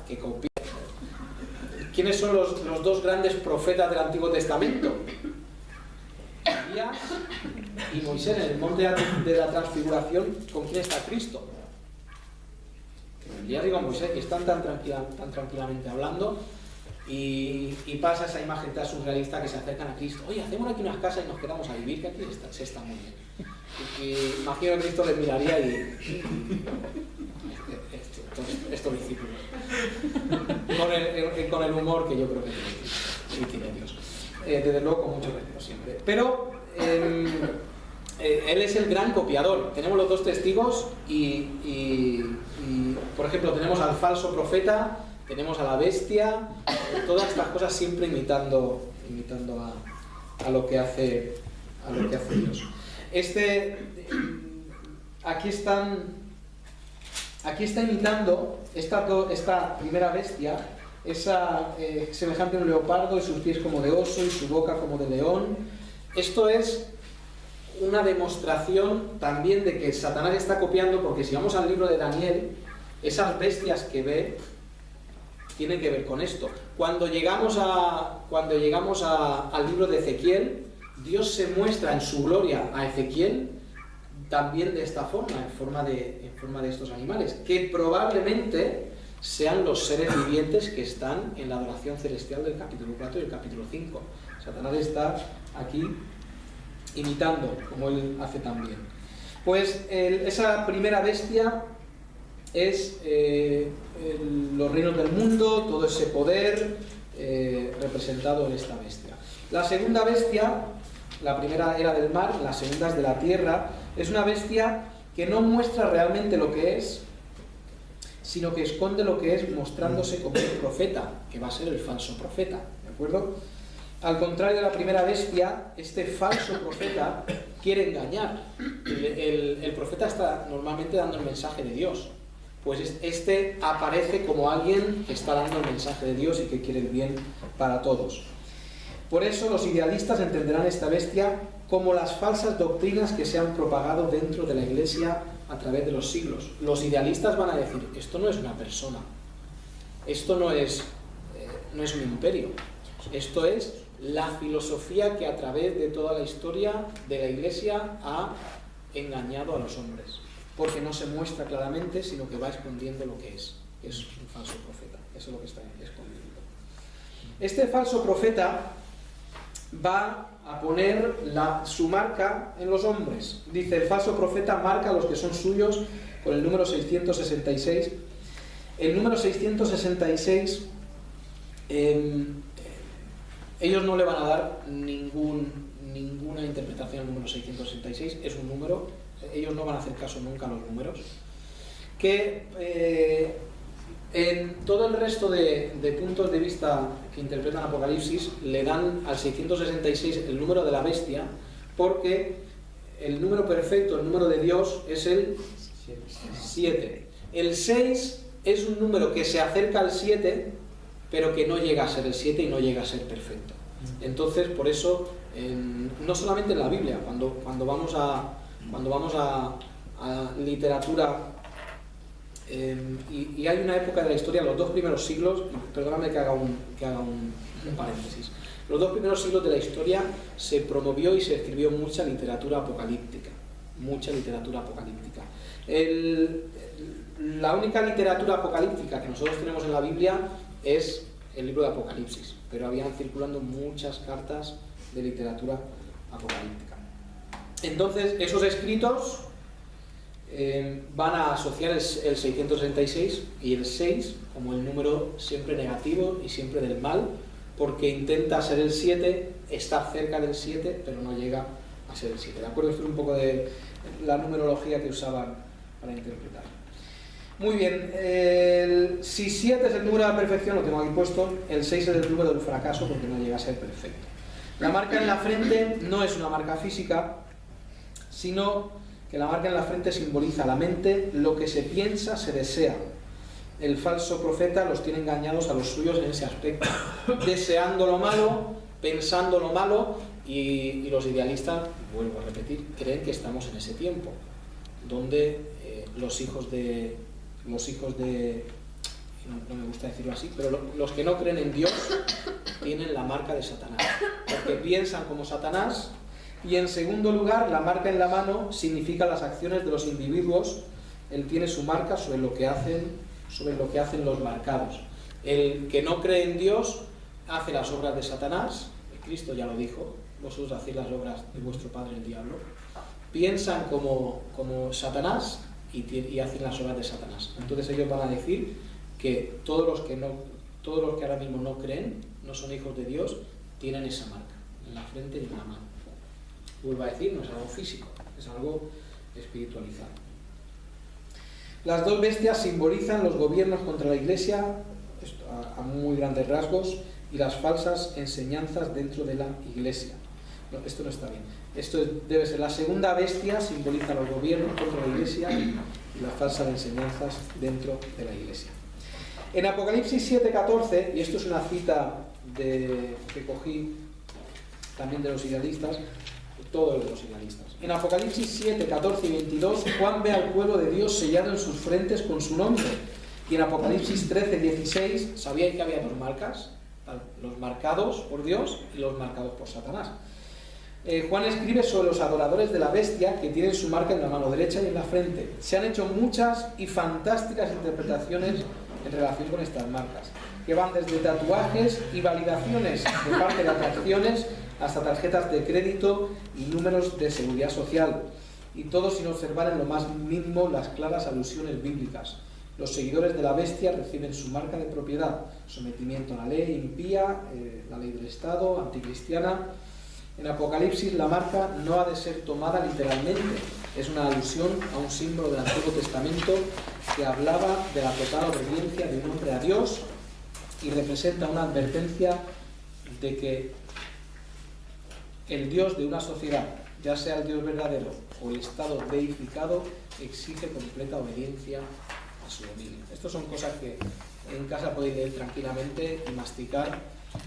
¿quiénes son los dos grandes profetas del Antiguo Testamento? Elías y Moisés. En el monte de la transfiguración, ¿con quién está Cristo? Elías y con Moisés, que están tan tranquilamente hablando, y pasa esa imagen tan surrealista que se acercan a Cristo. Oye, hacemos aquí unas casas y nos quedamos a vivir, que aquí se está muy bien. Y imagino que Cristo les miraría y... estos discípulos. Con el humor que yo creo que tiene Dios. Desde luego con mucho respeto siempre. Pero él es el gran copiador. Tenemos los dos testigos y por ejemplo, tenemos al falso profeta, tenemos a la bestia, todas estas cosas siempre imitando a lo que hace Dios. Aquí está imitando esta primera bestia, esa semejante a un leopardo, y sus pies como de oso y su boca como de león. Esto es una demostración también de que Satanás está copiando, porque si vamos al libro de Daniel, esas bestias que ve tienen que ver con esto. Cuando llegamos al libro de Ezequiel, Dios se muestra en su gloria a Ezequiel también de esta forma, en forma de estos animales, que probablemente sean los seres vivientes que están en la adoración celestial del capítulo 4 y el capítulo 5. Satanás está aquí imitando, como él hace también. Pues esa primera bestia es los reinos del mundo, todo ese poder representado en esta bestia. La segunda bestia, la primera era del mar, la segunda es de la tierra. Es una bestia que no muestra realmente lo que es, sino que esconde lo que es, mostrándose como un profeta, que va a ser el falso profeta, ¿de acuerdo? Al contrario de la primera bestia, este falso profeta quiere engañar. El profeta está normalmente dando el mensaje de Dios, pues este aparece como alguien que está dando el mensaje de Dios y que quiere el bien para todos. Por eso los idealistas entenderán esta bestia como las falsas doctrinas que se han propagado dentro de la Iglesia a través de los siglos. Los idealistas van a decir, esto no es una persona, esto no es un imperio, esto es la filosofía que a través de toda la historia de la Iglesia ha engañado a los hombres, porque no se muestra claramente, sino que va escondiendo lo que es un falso profeta. Eso es lo que está escondiendo. Este falso profeta va a poner su marca en los hombres. Dice, el falso profeta marca a los que son suyos con el número 666. El número 666, ellos no le van a dar ninguna interpretación al número 666. Es un número, ellos no van a hacer caso nunca a los números. Que en todo el resto de puntos de vista que interpretan Apocalipsis le dan al 666 el número de la bestia, porque el número perfecto, el número de Dios, es el 7. El 6 es un número que se acerca al 7, pero que no llega a ser el 7 y no llega a ser perfecto. Entonces, por eso, no solamente en la Biblia, cuando vamos a literatura, y hay una época de la historia, los dos primeros siglos, perdóname que haga un paréntesis, los dos primeros siglos de la historia se promovió y se escribió mucha literatura apocalíptica, la única literatura apocalíptica que nosotros tenemos en la Biblia es el libro de Apocalipsis, pero habían circulando muchas cartas de literatura apocalíptica. Entonces, esos escritos van a asociar el 666 y el 6 como el número siempre negativo y siempre del mal, porque intenta ser el 7, está cerca del 7, pero no llega a ser el 7. ¿De acuerdo? Esto es un poco de la numerología que usaban para interpretar. Muy bien, si 7 es el número de la perfección, lo tengo aquí puesto, el 6 es el número del fracaso porque no llega a ser perfecto. La marca en la frente no es una marca física, sino que la marca en la frente simboliza la mente, lo que se piensa, se desea. El falso profeta los tiene engañados a los suyos en ese aspecto, deseando lo malo, pensando lo malo, y los idealistas, vuelvo a repetir, creen que estamos en ese tiempo, donde los hijos de no me gusta decirlo así, pero los que no creen en Dios tienen la marca de Satanás, porque piensan como Satanás. Y en segundo lugar, la marca en la mano significa las acciones de los individuos. Él tiene su marca sobre lo que hacen los marcados. El que no cree en Dios hace las obras de Satanás. Cristo ya lo dijo: vosotros hacéis las obras de vuestro padre el diablo. Piensan como Satanás y hacen las obras de Satanás. Entonces ellos van a decir que todos los que ahora mismo no creen, no son hijos de Dios, tienen esa marca en la frente y en la mano. Vuelvo a decir, no es algo físico, es algo espiritualizado. Las dos bestias simbolizan los gobiernos contra la Iglesia, esto a muy grandes rasgos, y las falsas enseñanzas dentro de la Iglesia. No, esto no está bien. Esto debe ser: la segunda bestia simboliza los gobiernos contra la Iglesia y las falsas enseñanzas dentro de la Iglesia. En Apocalipsis 7:14, y esto es una cita que cogí también de los idealistas, todos los idealistas. En Apocalipsis 7, 14 y 22, Juan ve al pueblo de Dios sellado en sus frentes con su nombre. Y en Apocalipsis 13, 16, ¿sabíais que había dos marcas? Los marcados por Dios y los marcados por Satanás. Juan escribe sobre los adoradores de la bestia que tienen su marca en la mano derecha y en la frente. Se han hecho muchas y fantásticas interpretaciones en relación con estas marcas, que van desde tatuajes y validaciones de parte de atracciones hasta tarjetas de crédito y números de seguridad social, y todo sin observar en lo más mínimo las claras alusiones bíblicas. Los seguidores de la bestia reciben su marca de propiedad: sometimiento a la ley impía, la ley del Estado, anticristiana. En Apocalipsis la marca no ha de ser tomada literalmente, es una alusión a un símbolo del Antiguo Testamento que hablaba de la total obediencia de un hombre a Dios y representa una advertencia de que el Dios de una sociedad, ya sea el Dios verdadero o el Estado deificado, exige completa obediencia a su dominio. Estas son cosas que en casa podéis leer tranquilamente y masticar,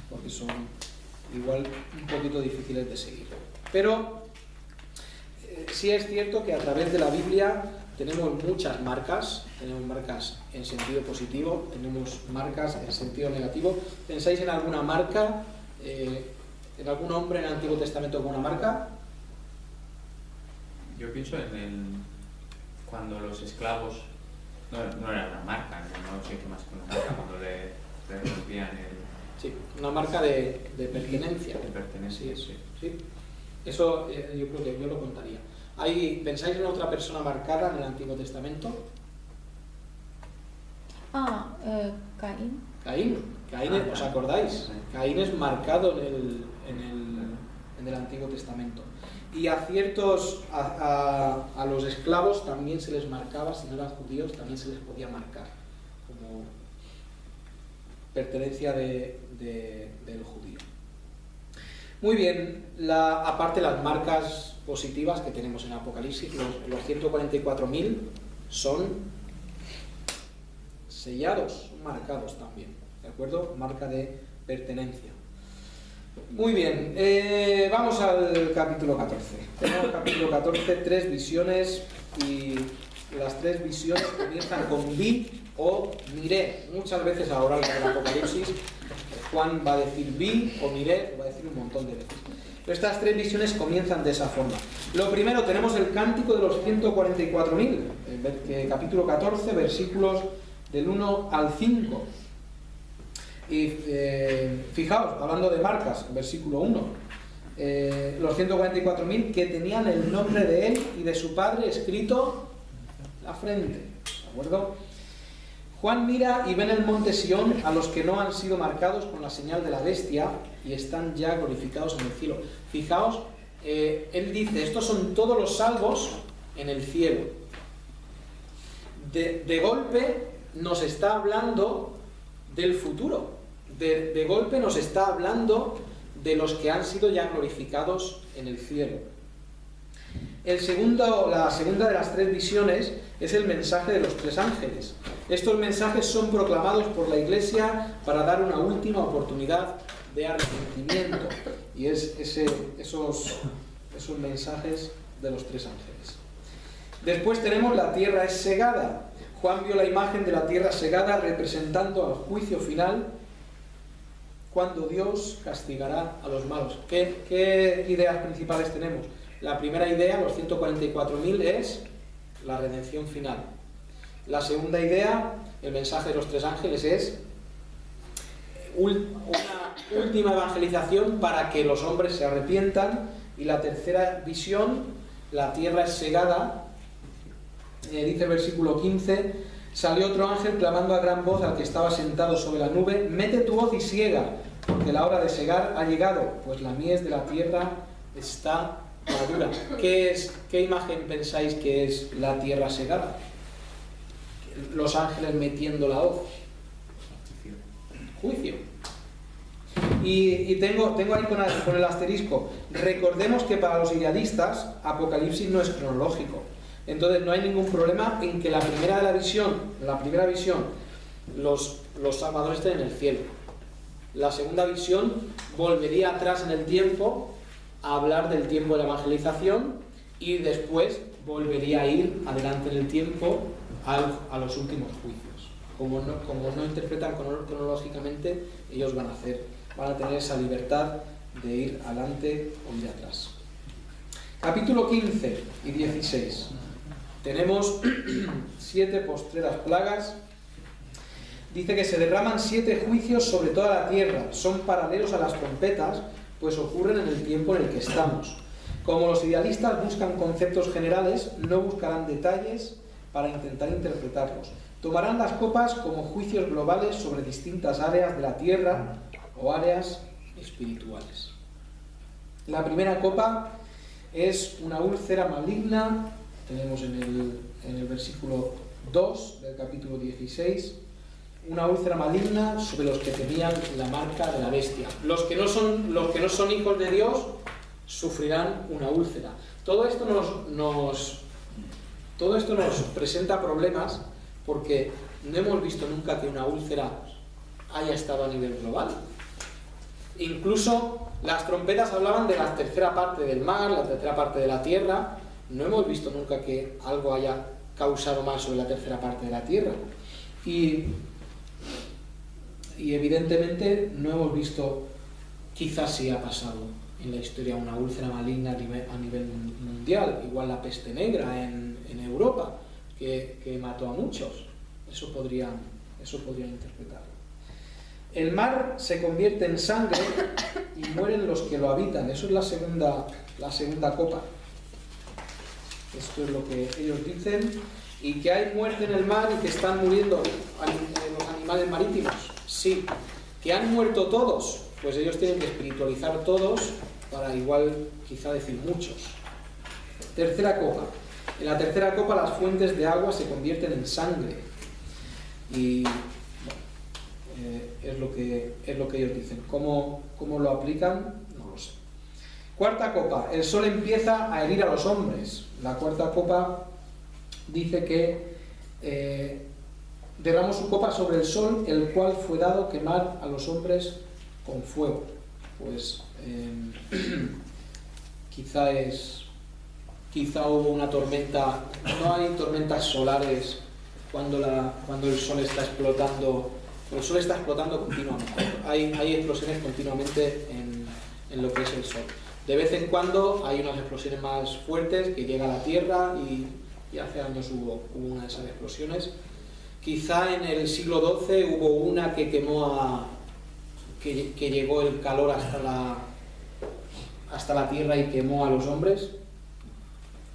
porque son igual un poquito difíciles de seguir. Pero sí es cierto que a través de la Biblia tenemos muchas marcas. Tenemos marcas en sentido positivo, tenemos marcas en sentido negativo. ¿Pensáis en alguna marca, en algún hombre en el Antiguo Testamento con una marca? Yo pienso cuando los esclavos no era una marca, no sé qué más que una marca, cuando le rompían el... Sí, una marca de pertenencia. De pertenencia, sí. Eso yo creo que yo lo contaría. ¿Pensáis en otra persona marcada en el Antiguo Testamento? Caín. Caín, ¿os acordáis? Caín es marcado en el Antiguo Testamento. Y a los esclavos también se les marcaba, si no eran judíos, también se les podía marcar como pertenencia del judío. Muy bien, aparte las marcas positivas que tenemos en Apocalipsis, los 144.000 son sellados, son marcados también, ¿de acuerdo? Marca de pertenencia. Muy bien, vamos al capítulo 14. Tenemos el capítulo 14, 3 visiones, y las 3 visiones comienzan con vi o miré. Muchas veces a lo largo del Apocalipsis Juan va a decir vi o miré, lo va a decir un montón de veces. Pero estas 3 visiones comienzan de esa forma. Lo primero, tenemos el cántico de los 144.000, capítulo 14, versículos del 1 al 5. Y fijaos, hablando de marcas, versículo 1, los 144.000 que tenían el nombre de él y de su padre escrito en la frente, ¿de acuerdo? Juan mira y ve en el monte Sión a los que no han sido marcados con la señal de la bestia y están ya glorificados en el cielo. Fijaos, él dice, estos son todos los salvos en el cielo. De golpe nos está hablando del futuro. De golpe nos está hablando de los que han sido ya glorificados en el cielo. La segunda de las 3 visiones es el mensaje de los 3 ángeles. Estos mensajes son proclamados por la Iglesia para dar una última oportunidad de arrepentimiento. Y es esos mensajes de los 3 ángeles. Después tenemos la tierra es segada. Juan vio la imagen de la tierra segada representando al juicio final cuando Dios castigará a los malos. ¿Qué ideas principales tenemos? La primera idea, los 144.000, es la redención final. La segunda idea, el mensaje de los 3 ángeles, es una última evangelización para que los hombres se arrepientan. Y la tercera visión, la tierra es segada. Dice el versículo 15: salió otro ángel clamando a gran voz al que estaba sentado sobre la nube: mete tu hoz y siega, porque la hora de segar ha llegado, pues la mies de la tierra está madura. ¿Qué imagen pensáis que es la tierra segada? Los ángeles metiendo la hoz. Juicio. Y tengo ahí con el asterisco. Recordemos que para los idealistas Apocalipsis no es cronológico. Entonces no hay ningún problema en que la primera visión, los salvadores estén en el cielo. La segunda visión volvería atrás en el tiempo a hablar del tiempo de la evangelización y después volvería a ir adelante en el tiempo a los últimos juicios. Como no interpretan cronológicamente, ellos van a tener esa libertad de ir adelante o ir atrás. Capítulo 15 y 16. Tenemos 7 postreras plagas. Dice que se derraman 7 juicios sobre toda la tierra. Son paralelos a las trompetas, pues ocurren en el tiempo en el que estamos. Como los idealistas buscan conceptos generales, no buscarán detalles para intentar interpretarlos. Tomarán las copas como juicios globales sobre distintas áreas de la tierra o áreas espirituales. La primera copa es una úlcera maligna. Tenemos en el versículo 2 del capítulo 16, una úlcera maligna sobre los que tenían la marca de la bestia. Los que no son hijos de Dios sufrirán una úlcera. Todo esto nos presenta problemas porque no hemos visto nunca que una úlcera haya estado a nivel global. Incluso las trompetas hablaban de la tercera parte del mar, la tercera parte de la tierra. No hemos visto nunca que algo haya causado mal sobre la tercera parte de la tierra. Y evidentemente no hemos visto, quizás sí ha pasado en la historia, una úlcera maligna a nivel mundial, igual la peste negra en Europa, que mató a muchos. Eso podría interpretarlo. El mar se convierte en sangre y mueren los que lo habitan. Eso es la segunda copa. Esto es lo que ellos dicen. ¿Y que hay muerte en el mar y que están muriendo los animales marítimos? Sí. ¿Que han muerto todos? Pues ellos tienen que espiritualizar todos para igual quizá decir muchos. Tercera copa. En la tercera copa las fuentes de agua se convierten en sangre. Y es lo que ellos dicen. ¿Cómo lo aplican? No lo sé. Cuarta copa. El sol empieza a herir a los hombres. La cuarta copa dice que derramó su copa sobre el sol, el cual fue dado quemar a los hombres con fuego. Pues quizá hubo una tormenta. No hay tormentas solares cuando el sol está explotando. El sol está explotando continuamente. Hay explosiones continuamente en lo que es el sol. De vez en cuando hay unas explosiones más fuertes que llega a la Tierra y hace años hubo una de esas explosiones. Quizá en el siglo XII hubo una que quemó que llegó el calor hasta la Tierra y quemó a los hombres.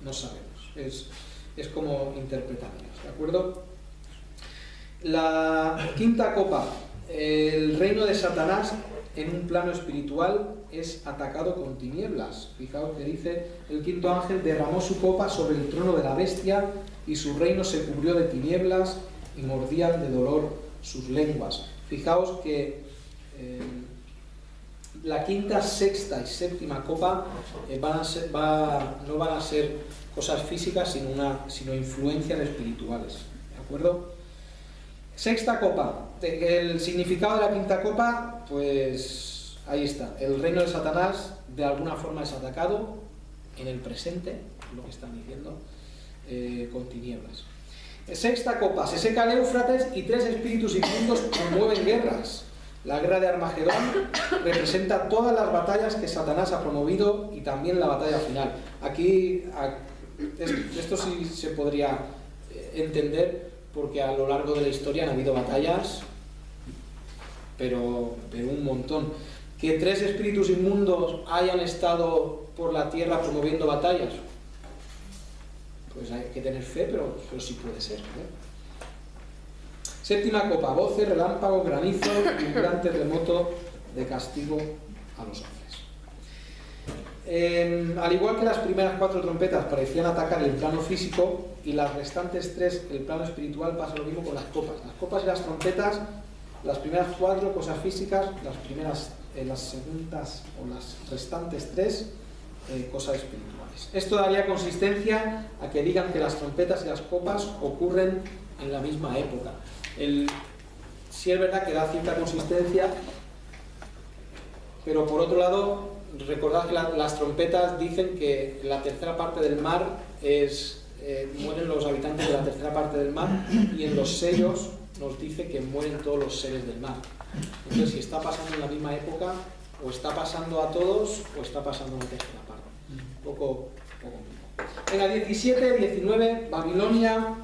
No sabemos. Es como interpretarlas, ¿de acuerdo? La quinta copa. El reino de Satanás en un plano espiritual es atacado con tinieblas. Fijaos que dice: el quinto ángel derramó su copa sobre el trono de la bestia y su reino se cubrió de tinieblas y mordían de dolor sus lenguas. Fijaos que la quinta, sexta y séptima copa no van a ser cosas físicas, sino influencias espirituales, ¿de acuerdo? Sexta copa. El significado de la quinta copa, pues ahí está. El reino de Satanás de alguna forma es atacado en el presente, lo que están diciendo, con tinieblas. Sexta copa, se seca el Éufrates y 3 espíritus inmundos promueven guerras. La guerra de Armagedón representa todas las batallas que Satanás ha promovido y también la batalla final. Aquí, esto sí se podría entender porque a lo largo de la historia han habido batallas, pero un montón. Que 3 espíritus inmundos hayan estado por la tierra promoviendo batallas, pues hay que tener fe, pero sí puede ser, ¿eh? Séptima copa, voces, relámpagos, granizo y un gran terremoto de castigo a los hombres. Al igual que las primeras 4 trompetas parecían atacar el plano físico y las restantes 3 el plano espiritual, pasa lo mismo con las copas. Las copas y las trompetas, las primeras 4 cosas físicas, las segundas o las restantes 3 cosas espirituales. Esto daría consistencia a que digan que las trompetas y las copas ocurren en la misma época. Sí es verdad que da cierta consistencia, pero por otro lado, recordad que las trompetas dicen que en la tercera parte del mar mueren los habitantes de la tercera parte del mar, y en los sellos nos dice que mueren todos los seres del mar. Entonces, si está pasando en la misma época, o está pasando a todos, o está pasando en la tercera parte. Poco complicado. Venga, 17, 19, Babilonia.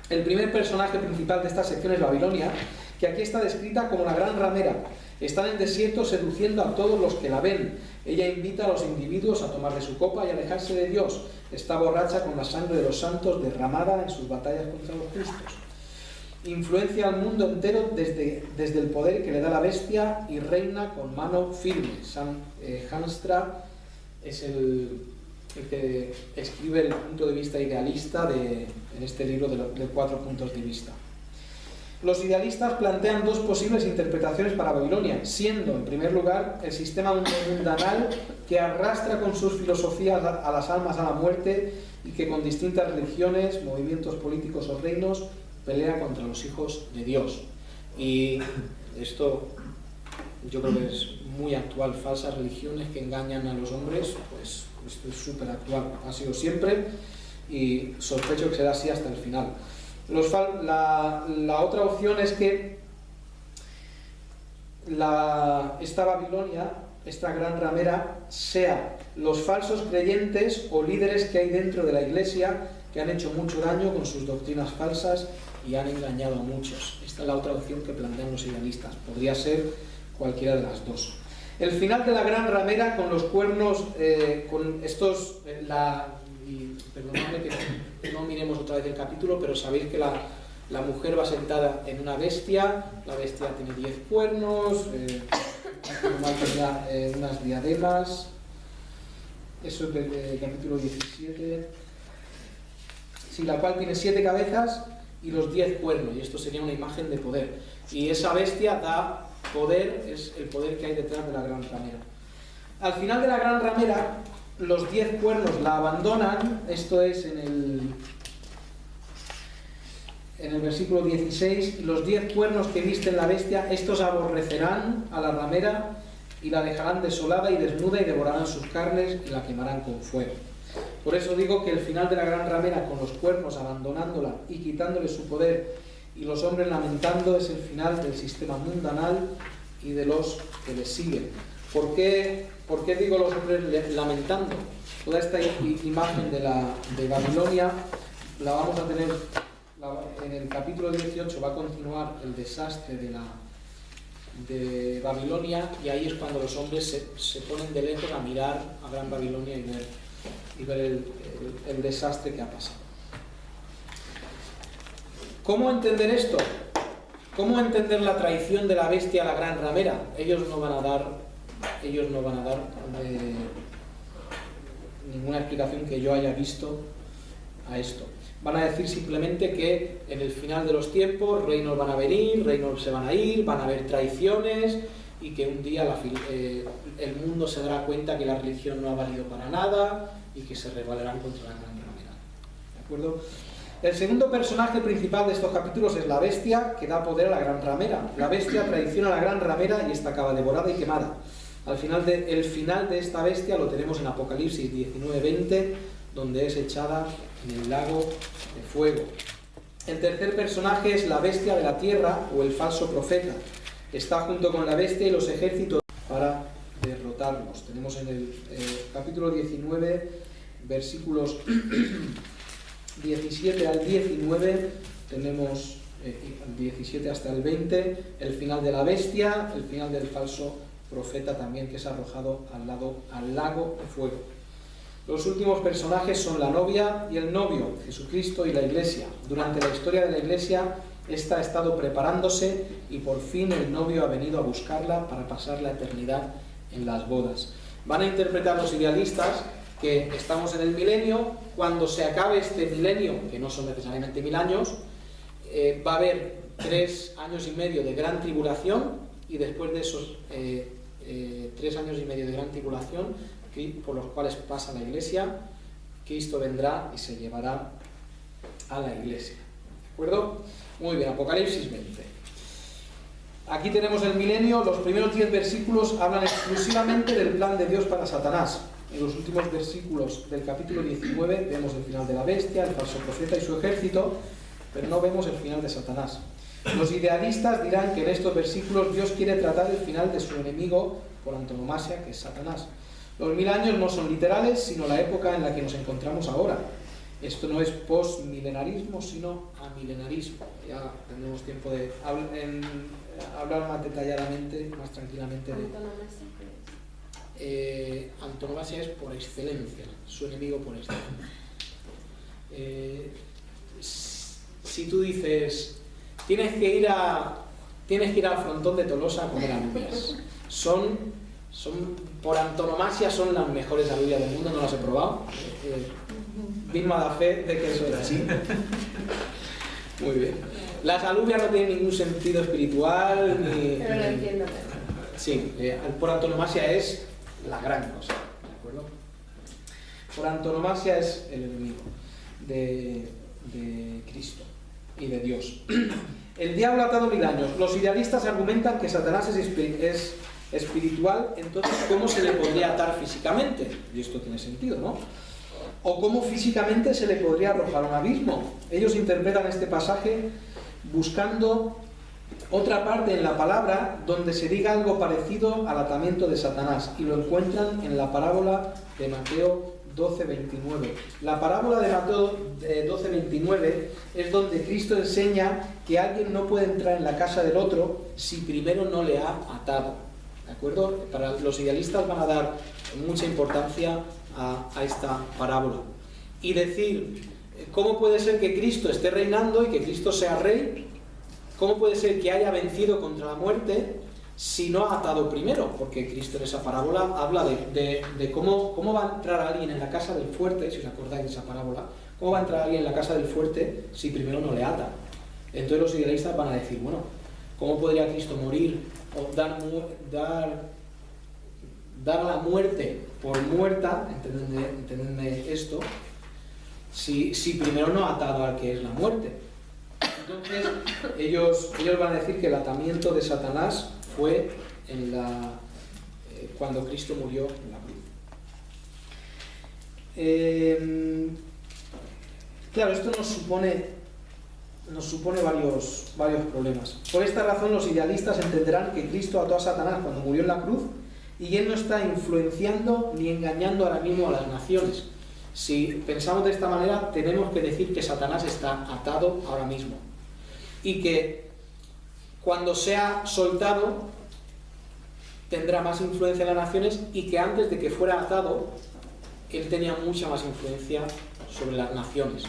El primer personaje principal de esta sección es Babilonia, que aquí está descrita como la gran ramera. Está en el desierto seduciendo a todos los que la ven. Ella invita a los individuos a tomar de su copa y alejarse de Dios. Está borracha con la sangre de los santos derramada en sus batallas contra los justos. Influencia al mundo entero desde el poder que le da la bestia y reina con mano firme. Hanstra es el que escribe el punto de vista idealista en este libro de 4 puntos de vista. Los idealistas plantean 2 posibles interpretaciones para Babilonia, siendo, en primer lugar, el sistema mundanal que arrastra con sus filosofías a las almas a la muerte y que con distintas religiones, movimientos políticos o reinos pelea contra los hijos de Dios. Y esto yo creo que es muy actual. Falsas religiones que engañan a los hombres, pues esto es súper actual, ha sido siempre y sospecho que será así hasta el final. La otra opción es que esta Babilonia, esta gran ramera, sea los falsos creyentes o líderes que hay dentro de la iglesia que han hecho mucho daño con sus doctrinas falsas y han engañado a muchos. Esta es la otra opción que plantean los idealistas. Podría ser cualquiera de las dos. El final de la gran ramera con los cuernos, con estos... perdonadme que no miremos otra vez el capítulo, pero sabéis que la mujer va sentada en una bestia, la bestia tiene 10 cuernos, unas diademas, eso es del capítulo 17, sí, la cual tiene 7 cabezas y los 10 cuernos, y esto sería una imagen de poder. Y esa bestia da poder, es el poder que hay detrás de la gran ramera. Al final de la gran ramera, los 10 cuernos la abandonan, esto es en el versículo 16, los 10 cuernos que visten la bestia, estos aborrecerán a la ramera y la dejarán desolada y desnuda y devorarán sus carnes y la quemarán con fuego. Por eso digo que el final de la gran ramera con los cuernos abandonándola y quitándole su poder y los hombres lamentando es el final del sistema mundanal y de los que le siguen. ¿Por qué digo los hombres lamentando? Toda esta imagen de Babilonia la vamos a tener en el capítulo 18, va a continuar el desastre de Babilonia, y ahí es cuando los hombres se ponen de lejos a mirar a Gran Babilonia y ver el desastre que ha pasado. ¿Cómo entender esto? ¿Cómo entender la traición de la bestia a la gran ramera? Ellos no van a dar ninguna explicación que yo haya visto a esto. Van a decir simplemente que en el final de los tiempos reinos van a venir, reinos se van a ir, van a haber traiciones y que un día el mundo se dará cuenta que la religión no ha valido para nada y que se rebelarán contra la gran ramera. ¿De acuerdo? El segundo personaje principal de estos capítulos es la bestia que da poder a la gran ramera. La bestia traiciona a la gran ramera y esta acaba devorada y quemada. El final de esta bestia lo tenemos en Apocalipsis 19:20, donde es echada en el lago de fuego. El tercer personaje es la bestia de la tierra o el falso profeta. Está junto con la bestia y los ejércitos para derrotarlos. Tenemos en el capítulo 19, versículos 17 al 19, tenemos 17 hasta el 20, el final de la bestia, el final del falso profeta también, que es arrojado al lago de fuego. Los últimos personajes son la novia y el novio, Jesucristo y la Iglesia. Durante la historia de la Iglesia, esta ha estado preparándose y por fin el novio ha venido a buscarla para pasar la eternidad en las bodas. Van a interpretar los idealistas que estamos en el milenio. Cuando se acabe este milenio, que no son necesariamente 1000 años, va a haber 3 años y medio de gran tribulación, y después de esos 3 años y medio de gran tribulación, por los cuales pasa la Iglesia, Cristo vendrá y se llevará a la Iglesia. ¿De acuerdo? Muy bien, Apocalipsis 20. Aquí tenemos el milenio. Los primeros 10 versículos hablan exclusivamente del plan de Dios para Satanás. En los últimos versículos del capítulo 19 vemos el final de la bestia, el falso profeta y su ejército, pero no vemos el final de Satanás. Los idealistas dirán que en estos versículos Dios quiere tratar el final de su enemigo por antonomasia, que es Satanás. Los 1000 años no son literales, sino la época en la que nos encontramos ahora. Esto no es postmilenarismo, sino amilenarismo. Ya tendremos tiempo de hablar más detalladamente, más tranquilamente de... Antonomasia es por excelencia, su enemigo por excelencia. Si tú dices, tienes que ir al frontón de Tolosa a comer alubias, por antonomasia son las mejores alubias del mundo, no las he probado. Vilma da fe de que eso es así. Muy bien. Las alubias no tienen ningún sentido espiritual Pero lo entiendo. Sí, por antonomasia es la gran cosa, ¿de acuerdo? Por antonomasia es el enemigo de Cristo y de Dios. El diablo ha atado 1000 años. Los idealistas argumentan que Satanás es espiritual, entonces ¿cómo se le podría atar físicamente? Y esto tiene sentido, ¿no? O cómo físicamente se le podría arrojar a un abismo. Ellos interpretan este pasaje buscando otra parte en la palabra donde se diga algo parecido al atamiento de Satanás, y lo encuentran en la parábola de Mateo 12:29. La parábola de Mateo 12:29 es donde Cristo enseña que alguien no puede entrar en la casa del otro si primero no le ha atado. ¿De acuerdo? Para los idealistas van a dar mucha importancia a esta parábola. Y decir, ¿cómo puede ser que Cristo esté reinando y que Cristo sea rey? ¿Cómo puede ser que haya vencido contra la muerte si no ha atado primero? Porque Cristo en esa parábola habla de cómo va a entrar alguien en la casa del fuerte, si os acordáis de esa parábola, cómo va a entrar alguien en la casa del fuerte si primero no le ata. Entonces los idealistas van a decir, bueno, ¿cómo podría Cristo morir o dar la muerte por muerta, entendedme esto, si primero no ha atado al que es la muerte? Entonces ellos van a decir que el atamiento de Satanás fue cuando Cristo murió en la cruz. Claro, esto nos supone varios problemas. Por esta razón los idealistas entenderán que Cristo ató a Satanás cuando murió en la cruz y él no está influenciando ni engañando ahora mismo a las naciones. Si pensamos de esta manera, tenemos que decir que Satanás está atado ahora mismo y que cuando sea soltado tendrá más influencia en las naciones, y que antes de que fuera atado él tenía mucha más influencia sobre las naciones.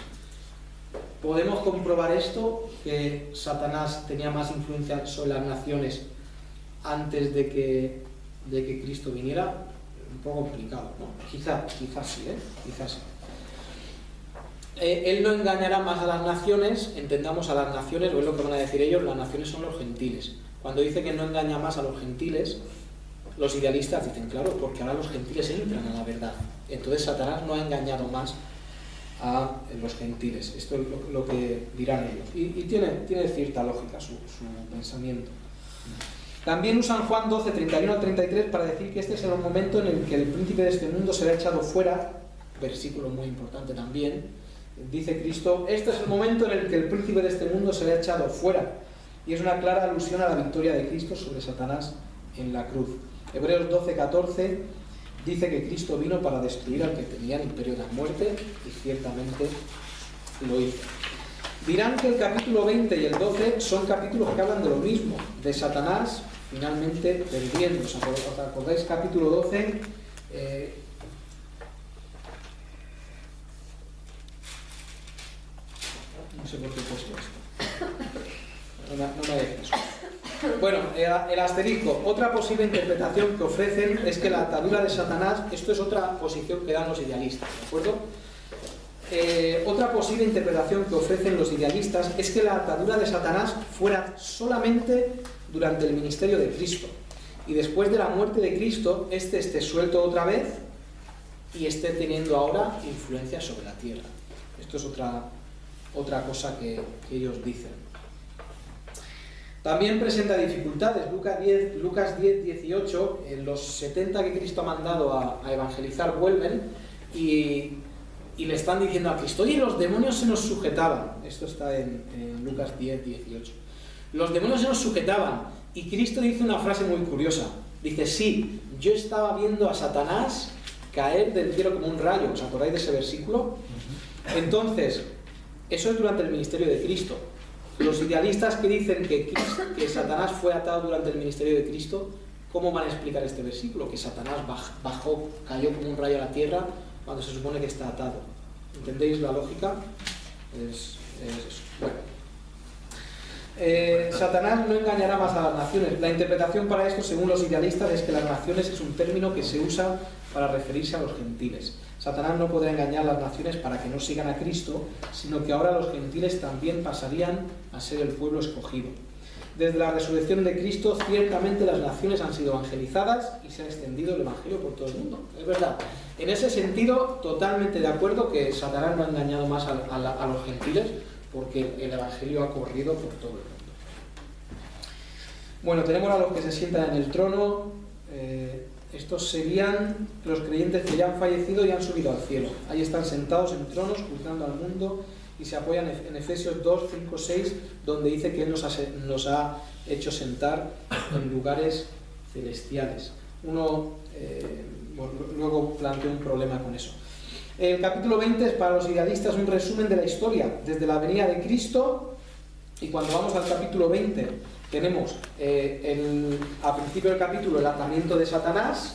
¿Podemos comprobar esto, que Satanás tenía más influencia sobre las naciones antes de que Cristo viniera? Un poco complicado, ¿no? Quizás sí, quizás sí. Él no engañará más a las naciones, entendamos a las naciones, o es lo que van a decir ellos, las naciones son los gentiles. Cuando dice que no engaña más a los gentiles, los idealistas dicen, claro, porque ahora los gentiles entran a la verdad. Entonces Satanás no ha engañado más a los gentiles. Esto es lo que dirán ellos. Y tiene cierta lógica su pensamiento. También usan Juan 12, 31 al 33 para decir que este es el momento en el que el príncipe de este mundo será echado fuera, versículo muy importante también, dice Cristo, este es el momento en el que el príncipe de este mundo será echado fuera. Y es una clara alusión a la victoria de Cristo sobre Satanás en la cruz. Hebreos 12:14 dice que Cristo vino para destruir al que tenía el imperio de la muerte, y ciertamente lo hizo. Dirán que el capítulo 20 y el 12 son capítulos que hablan de lo mismo, de Satanás finalmente perdiendo. ¿Os acordáis? Capítulo 12... no sé por qué he puesto esto. No me dejes eso. Bueno, el asterisco. Otra posible interpretación que ofrecen es que la atadura de Satanás, esto es otra posición que dan los idealistas, ¿de acuerdo? Otra posible interpretación que ofrecen los idealistas es que la atadura de Satanás fuera solamente durante el ministerio de Cristo, y después de la muerte de Cristo, este esté suelto otra vez y esté teniendo ahora influencia sobre la tierra. Esto es otra cosa que ellos dicen. También presenta dificultades. Lucas 10:18, los 70 que Cristo ha mandado a evangelizar vuelven y le están diciendo a Cristo, oye, los demonios se nos sujetaban. Esto está en Lucas 10:18. Los demonios se nos sujetaban, y Cristo dice una frase muy curiosa. Dice, sí, yo estaba viendo a Satanás caer del cielo como un rayo. ¿Os acordáis de ese versículo? Entonces, eso es durante el ministerio de Cristo. Los idealistas que dicen que Satanás fue atado durante el ministerio de Cristo, ¿cómo van a explicar este versículo? Que Satanás cayó como un rayo a la tierra cuando se supone que está atado. ¿Entendéis la lógica? Es eso. Bueno. Satanás no engañará más a las naciones. La interpretación para esto, según los idealistas, es que las naciones es un término que se usa para referirse a los gentiles. Satanás no podrá engañar a las naciones para que no sigan a Cristo, sino que ahora los gentiles también pasarían a ser el pueblo escogido. Desde la resurrección de Cristo, ciertamente las naciones han sido evangelizadas y se ha extendido el evangelio por todo el mundo. Es verdad. En ese sentido, totalmente de acuerdo que Satanás no ha engañado más a los gentiles, porque el evangelio ha corrido por todo el mundo. Bueno, tenemos a los que se sientan en el trono. Estos serían los creyentes que ya han fallecido y han subido al cielo. Ahí están sentados en tronos, juzgando al mundo, y se apoyan en Efesios 2, 5, 6, donde dice que Él nos ha hecho sentar en lugares celestiales. Luego planteo un problema con eso. El capítulo 20 es para los idealistas un resumen de la historia, desde la venida de Cristo, y cuando vamos al capítulo 20 tenemos al principio del capítulo el atamiento de Satanás,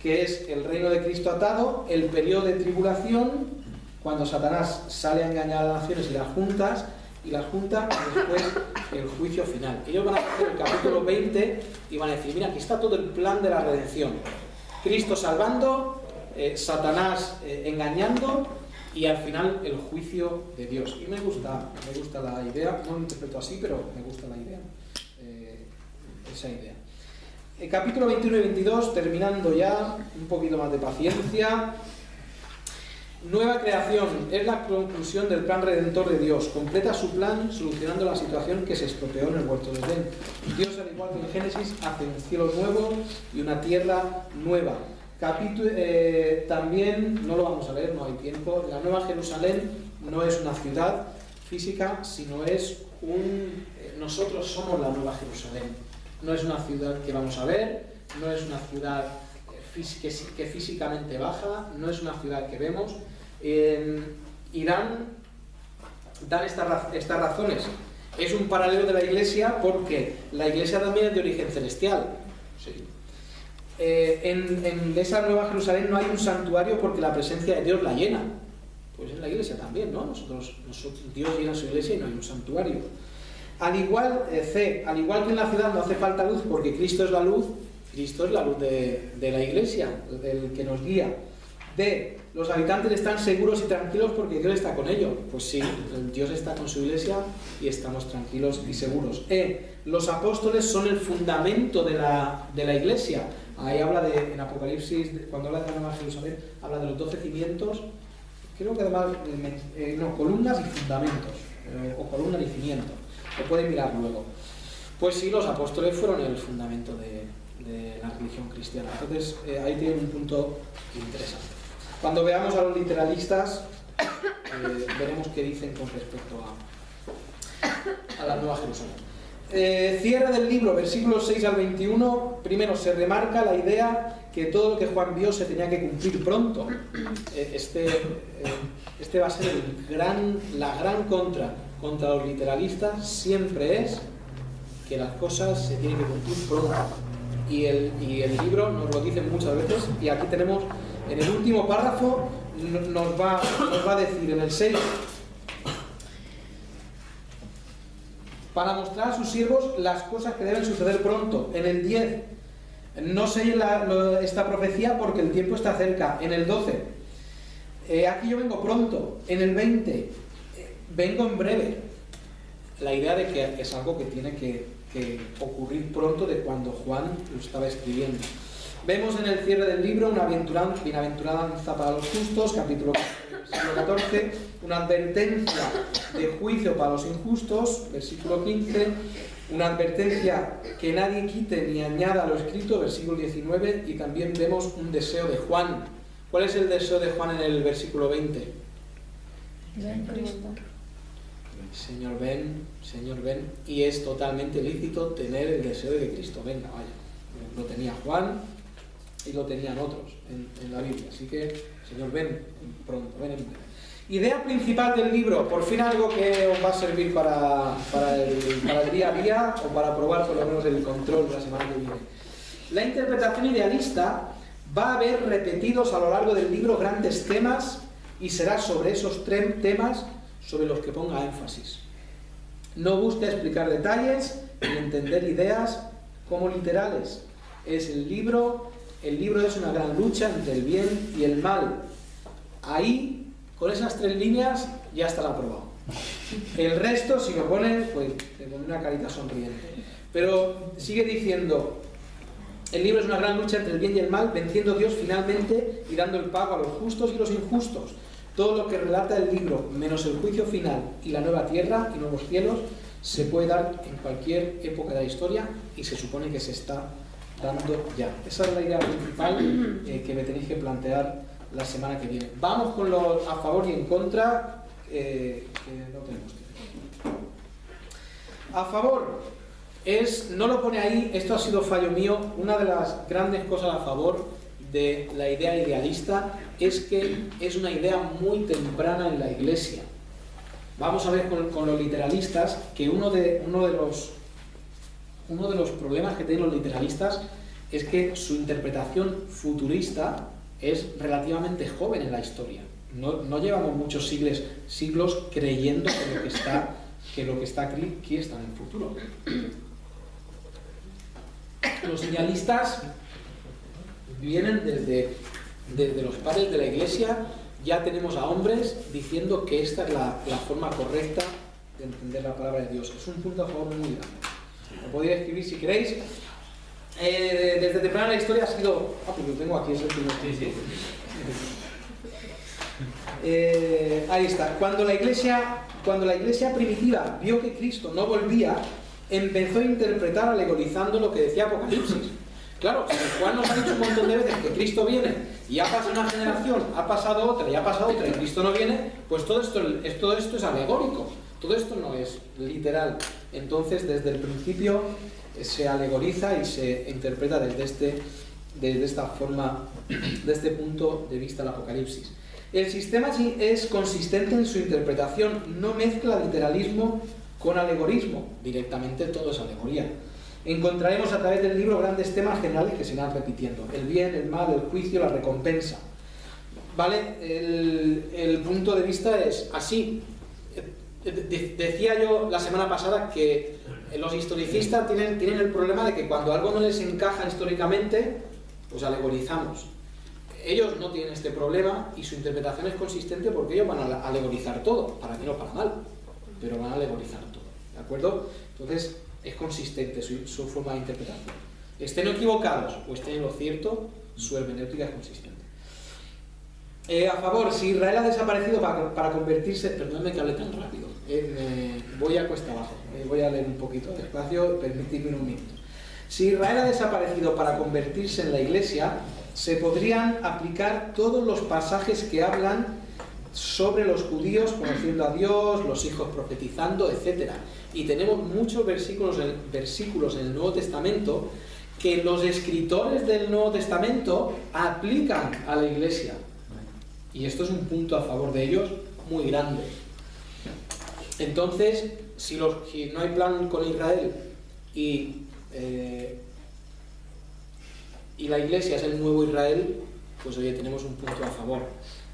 que es el reino de Cristo atado, el periodo de tribulación, cuando Satanás sale a engañar a las naciones y las junta, y después el juicio final. Ellos van a hacer el capítulo 20 y van a decir, mira, aquí está todo el plan de la redención. Cristo salvando, Satanás engañando, y al final el juicio de Dios. Y me gusta la idea, no lo interpreto así, pero me gusta la idea, esa idea. El capítulo 21 y 22, terminando ya, un poquito más de paciencia. Nueva creación, es la conclusión del plan redentor de Dios. Completa su plan solucionando la situación que se estropeó en el huerto de Edén. Dios, al igual que en Génesis, hace un cielo nuevo y una tierra nueva. También, no lo vamos a leer, no hay tiempo, la Nueva Jerusalén no es una ciudad física, sino es nosotros somos la Nueva Jerusalén. No es una ciudad que vamos a ver, no es una ciudad que físicamente baja, no es una ciudad que vemos. Y dan estas razones. Es un paralelo de la Iglesia porque la Iglesia también es de origen celestial. Sí. En esa Nueva Jerusalén no hay un santuario porque la presencia de Dios la llena. Pues en la Iglesia también, ¿no? Dios llena su Iglesia y no hay un santuario. Al igual que en la ciudad no hace falta luz porque Cristo es la luz de la Iglesia, del que nos guía. Los habitantes están seguros y tranquilos porque Dios está con ellos. Pues sí, Dios está con su Iglesia y estamos tranquilos y seguros. Los apóstoles son el fundamento de la Iglesia. Ahí habla en Apocalipsis, cuando habla de la Nueva Jerusalén, habla de los 12 cimientos, creo que además, columnas y fundamentos, o columnas y cimientos. Lo pueden mirar luego. Pues sí, los apóstoles fueron el fundamento de la religión cristiana. Entonces, ahí tienen un punto interesante. Cuando veamos a los literalistas, veremos qué dicen con respecto a la Nueva Jerusalén. Cierre del libro, versículos 6 al 21. Primero se remarca la idea que todo lo que Juan vio se tenía que cumplir pronto. Este va a ser la gran contra los literalistas, siempre es que las cosas se tienen que cumplir pronto. Y el libro nos lo dice muchas veces, y aquí tenemos, en el último párrafo, nos va a decir en el 6, para mostrar a sus siervos las cosas que deben suceder pronto. En el 10, no sé esta profecía porque el tiempo está cerca. En el 12, aquí yo vengo pronto. En el 20, vengo en breve. La idea de que es algo que tiene que ocurrir pronto de cuando Juan lo estaba escribiendo. Vemos en el cierre del libro una bienaventuranza para los justos, capítulo 14, una advertencia de juicio para los injustos, versículo 15, una advertencia que nadie quite ni añada a lo escrito, versículo 19, y también vemos un deseo de Juan. ¿Cuál es el deseo de Juan en el versículo 20? Ven Cristo. Señor, ven, y es totalmente lícito tener el deseo de que Cristo venga, vaya. Lo tenía Juan y lo tenían otros en la Biblia, así que, Señor, ven pronto, ven en breve. Idea principal del libro, por fin algo que os va a servir para el día a día o para probar por lo menos el control de la semana que viene. La interpretación idealista va a haber repetidos a lo largo del libro grandes temas y será sobre esos temas sobre los que ponga énfasis. No busca explicar detalles ni entender ideas como literales. El libro es una gran lucha entre el bien y el mal. Ahí, con esas 3 líneas, ya estará aprobado. El resto, si lo pones, pues te pone una carita sonriente. Pero sigue diciendo, el libro es una gran lucha entre el bien y el mal, venciendo Dios finalmente y dando el pago a los justos y los injustos. Todo lo que relata el libro, menos el juicio final y la nueva tierra y nuevos cielos, se puede dar en cualquier época de la historia y se supone que se está dando ya. Esa es la idea principal que me tenéis que plantear la semana que viene. Vamos con los a favor y en contra, que no tenemos tiempo. A favor no lo pone ahí, esto ha sido fallo mío, una de las grandes cosas a favor de la idea idealista es que es una idea muy temprana en la Iglesia. Vamos a ver con los literalistas que uno de los problemas que tienen los literalistas es que su interpretación futurista es relativamente joven en la historia. No llevamos muchos siglos creyendo que lo que está aquí está en el futuro. Los idealistas vienen desde los padres de la Iglesia. Ya tenemos a hombres diciendo que esta es la forma correcta de entender la palabra de Dios. Es un punto a favor muy grande. Lo podéis escribir si queréis. Desde temprana la historia ha sido... pues lo tengo aquí, es el primer. Sí. Ahí está. Cuando la iglesia primitiva vio que Cristo no volvía, empezó a interpretar alegorizando lo que decía Apocalipsis. Claro, si Juan nos ha dicho un montón de veces que Cristo viene y ha pasado una generación, ha pasado otra y ha pasado otra y Cristo no viene, pues todo esto es alegórico, todo esto no es literal. Entonces, desde el principio se alegoriza y se interpreta desde esta forma, desde este punto de vista del Apocalipsis. El sistema es consistente en su interpretación, no mezcla literalismo con alegorismo, directamente todo es alegoría. Encontraremos a través del libro grandes temas generales que se irán repitiendo: el bien, el mal, el juicio, la recompensa. ¿Vale? El punto de vista es así. Decía yo la semana pasada que los historicistas tienen el problema de que cuando algo no les encaja históricamente, pues alegorizamos. Ellos no tienen este problema y su interpretación es consistente porque ellos van a alegorizar todo, para bien o para mal, pero van a alegorizar todo, ¿de acuerdo? Entonces es consistente su forma de interpretación. Estén equivocados o estén en lo cierto, su hermenéutica es consistente. A favor, si Israel ha desaparecido para convertirse... Perdóname que hable tan rápido, voy a cuesta abajo, voy a leer un poquito despacio, permitidme un minuto. Si Israel ha desaparecido para convertirse en la Iglesia, se podrían aplicar todos los pasajes que hablan sobre los judíos conociendo a Dios, los hijos profetizando, etc. Y tenemos muchos versículos en el Nuevo Testamento que los escritores del Nuevo Testamento aplican a la iglesia. Y esto es un punto a favor de ellos muy grande. Entonces, si no hay plan con Israel y la iglesia es el nuevo Israel, pues oye, tenemos un punto a favor.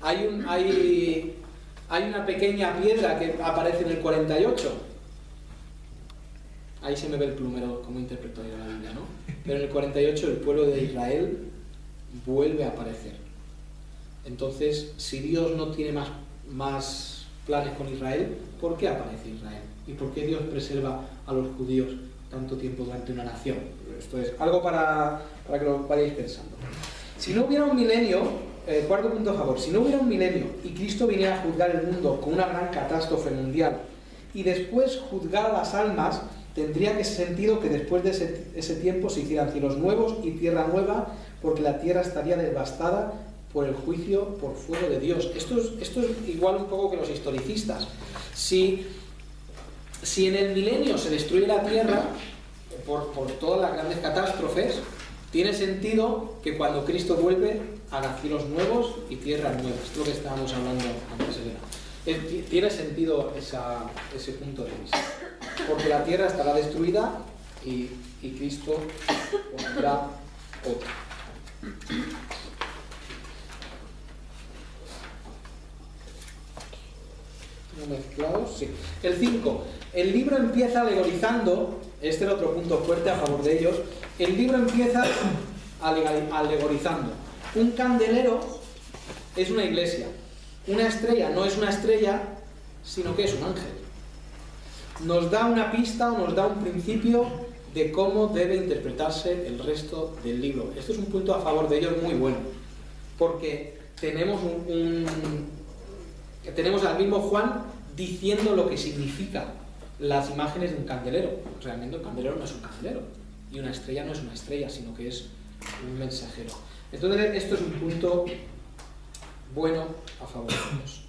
Hay una pequeña piedra que aparece en el 48. Ahí se me ve el plumero, como interpreto yo la Biblia, ¿no? Pero en el 48 el pueblo de Israel vuelve a aparecer. Entonces, si Dios no tiene más planes con Israel, ¿por qué aparece Israel? ¿Y por qué Dios preserva a los judíos tanto tiempo durante una nación? Esto es algo para que lo vayáis pensando. Si no hubiera un milenio, cuarto punto a favor, si no hubiera un milenio y Cristo viniera a juzgar el mundo con una gran catástrofe mundial y después juzgar a las almas, tendría que sentido que después de ese tiempo se hicieran cielos nuevos y tierra nueva, porque la tierra estaría devastada por el juicio por fuego de Dios. Esto es igual un poco que los historicistas. Si en el milenio se destruye la tierra por todas las grandes catástrofes, tiene sentido que cuando Cristo vuelve haga cielos nuevos y tierras nuevas. Es lo que estábamos hablando antes, Elena. Tiene sentido ese punto de vista. Porque la tierra estará destruida y Cristo pondrá otra. ¿Tengo mezclados? Sí. El 5. El libro empieza alegorizando, este es otro punto fuerte a favor de ellos, el libro empieza alegorizando. Un candelero es una iglesia. Una estrella no es una estrella, sino que es un ángel. Nos da una pista o nos da un principio de cómo debe interpretarse el resto del libro. Esto es un punto a favor de ellos muy bueno, porque tenemos tenemos al mismo Juan diciendo lo que significa las imágenes de un candelero. Realmente un candelero no es un candelero y una estrella no es una estrella, sino que es un mensajero. Entonces esto es un punto bueno a favor de ellos.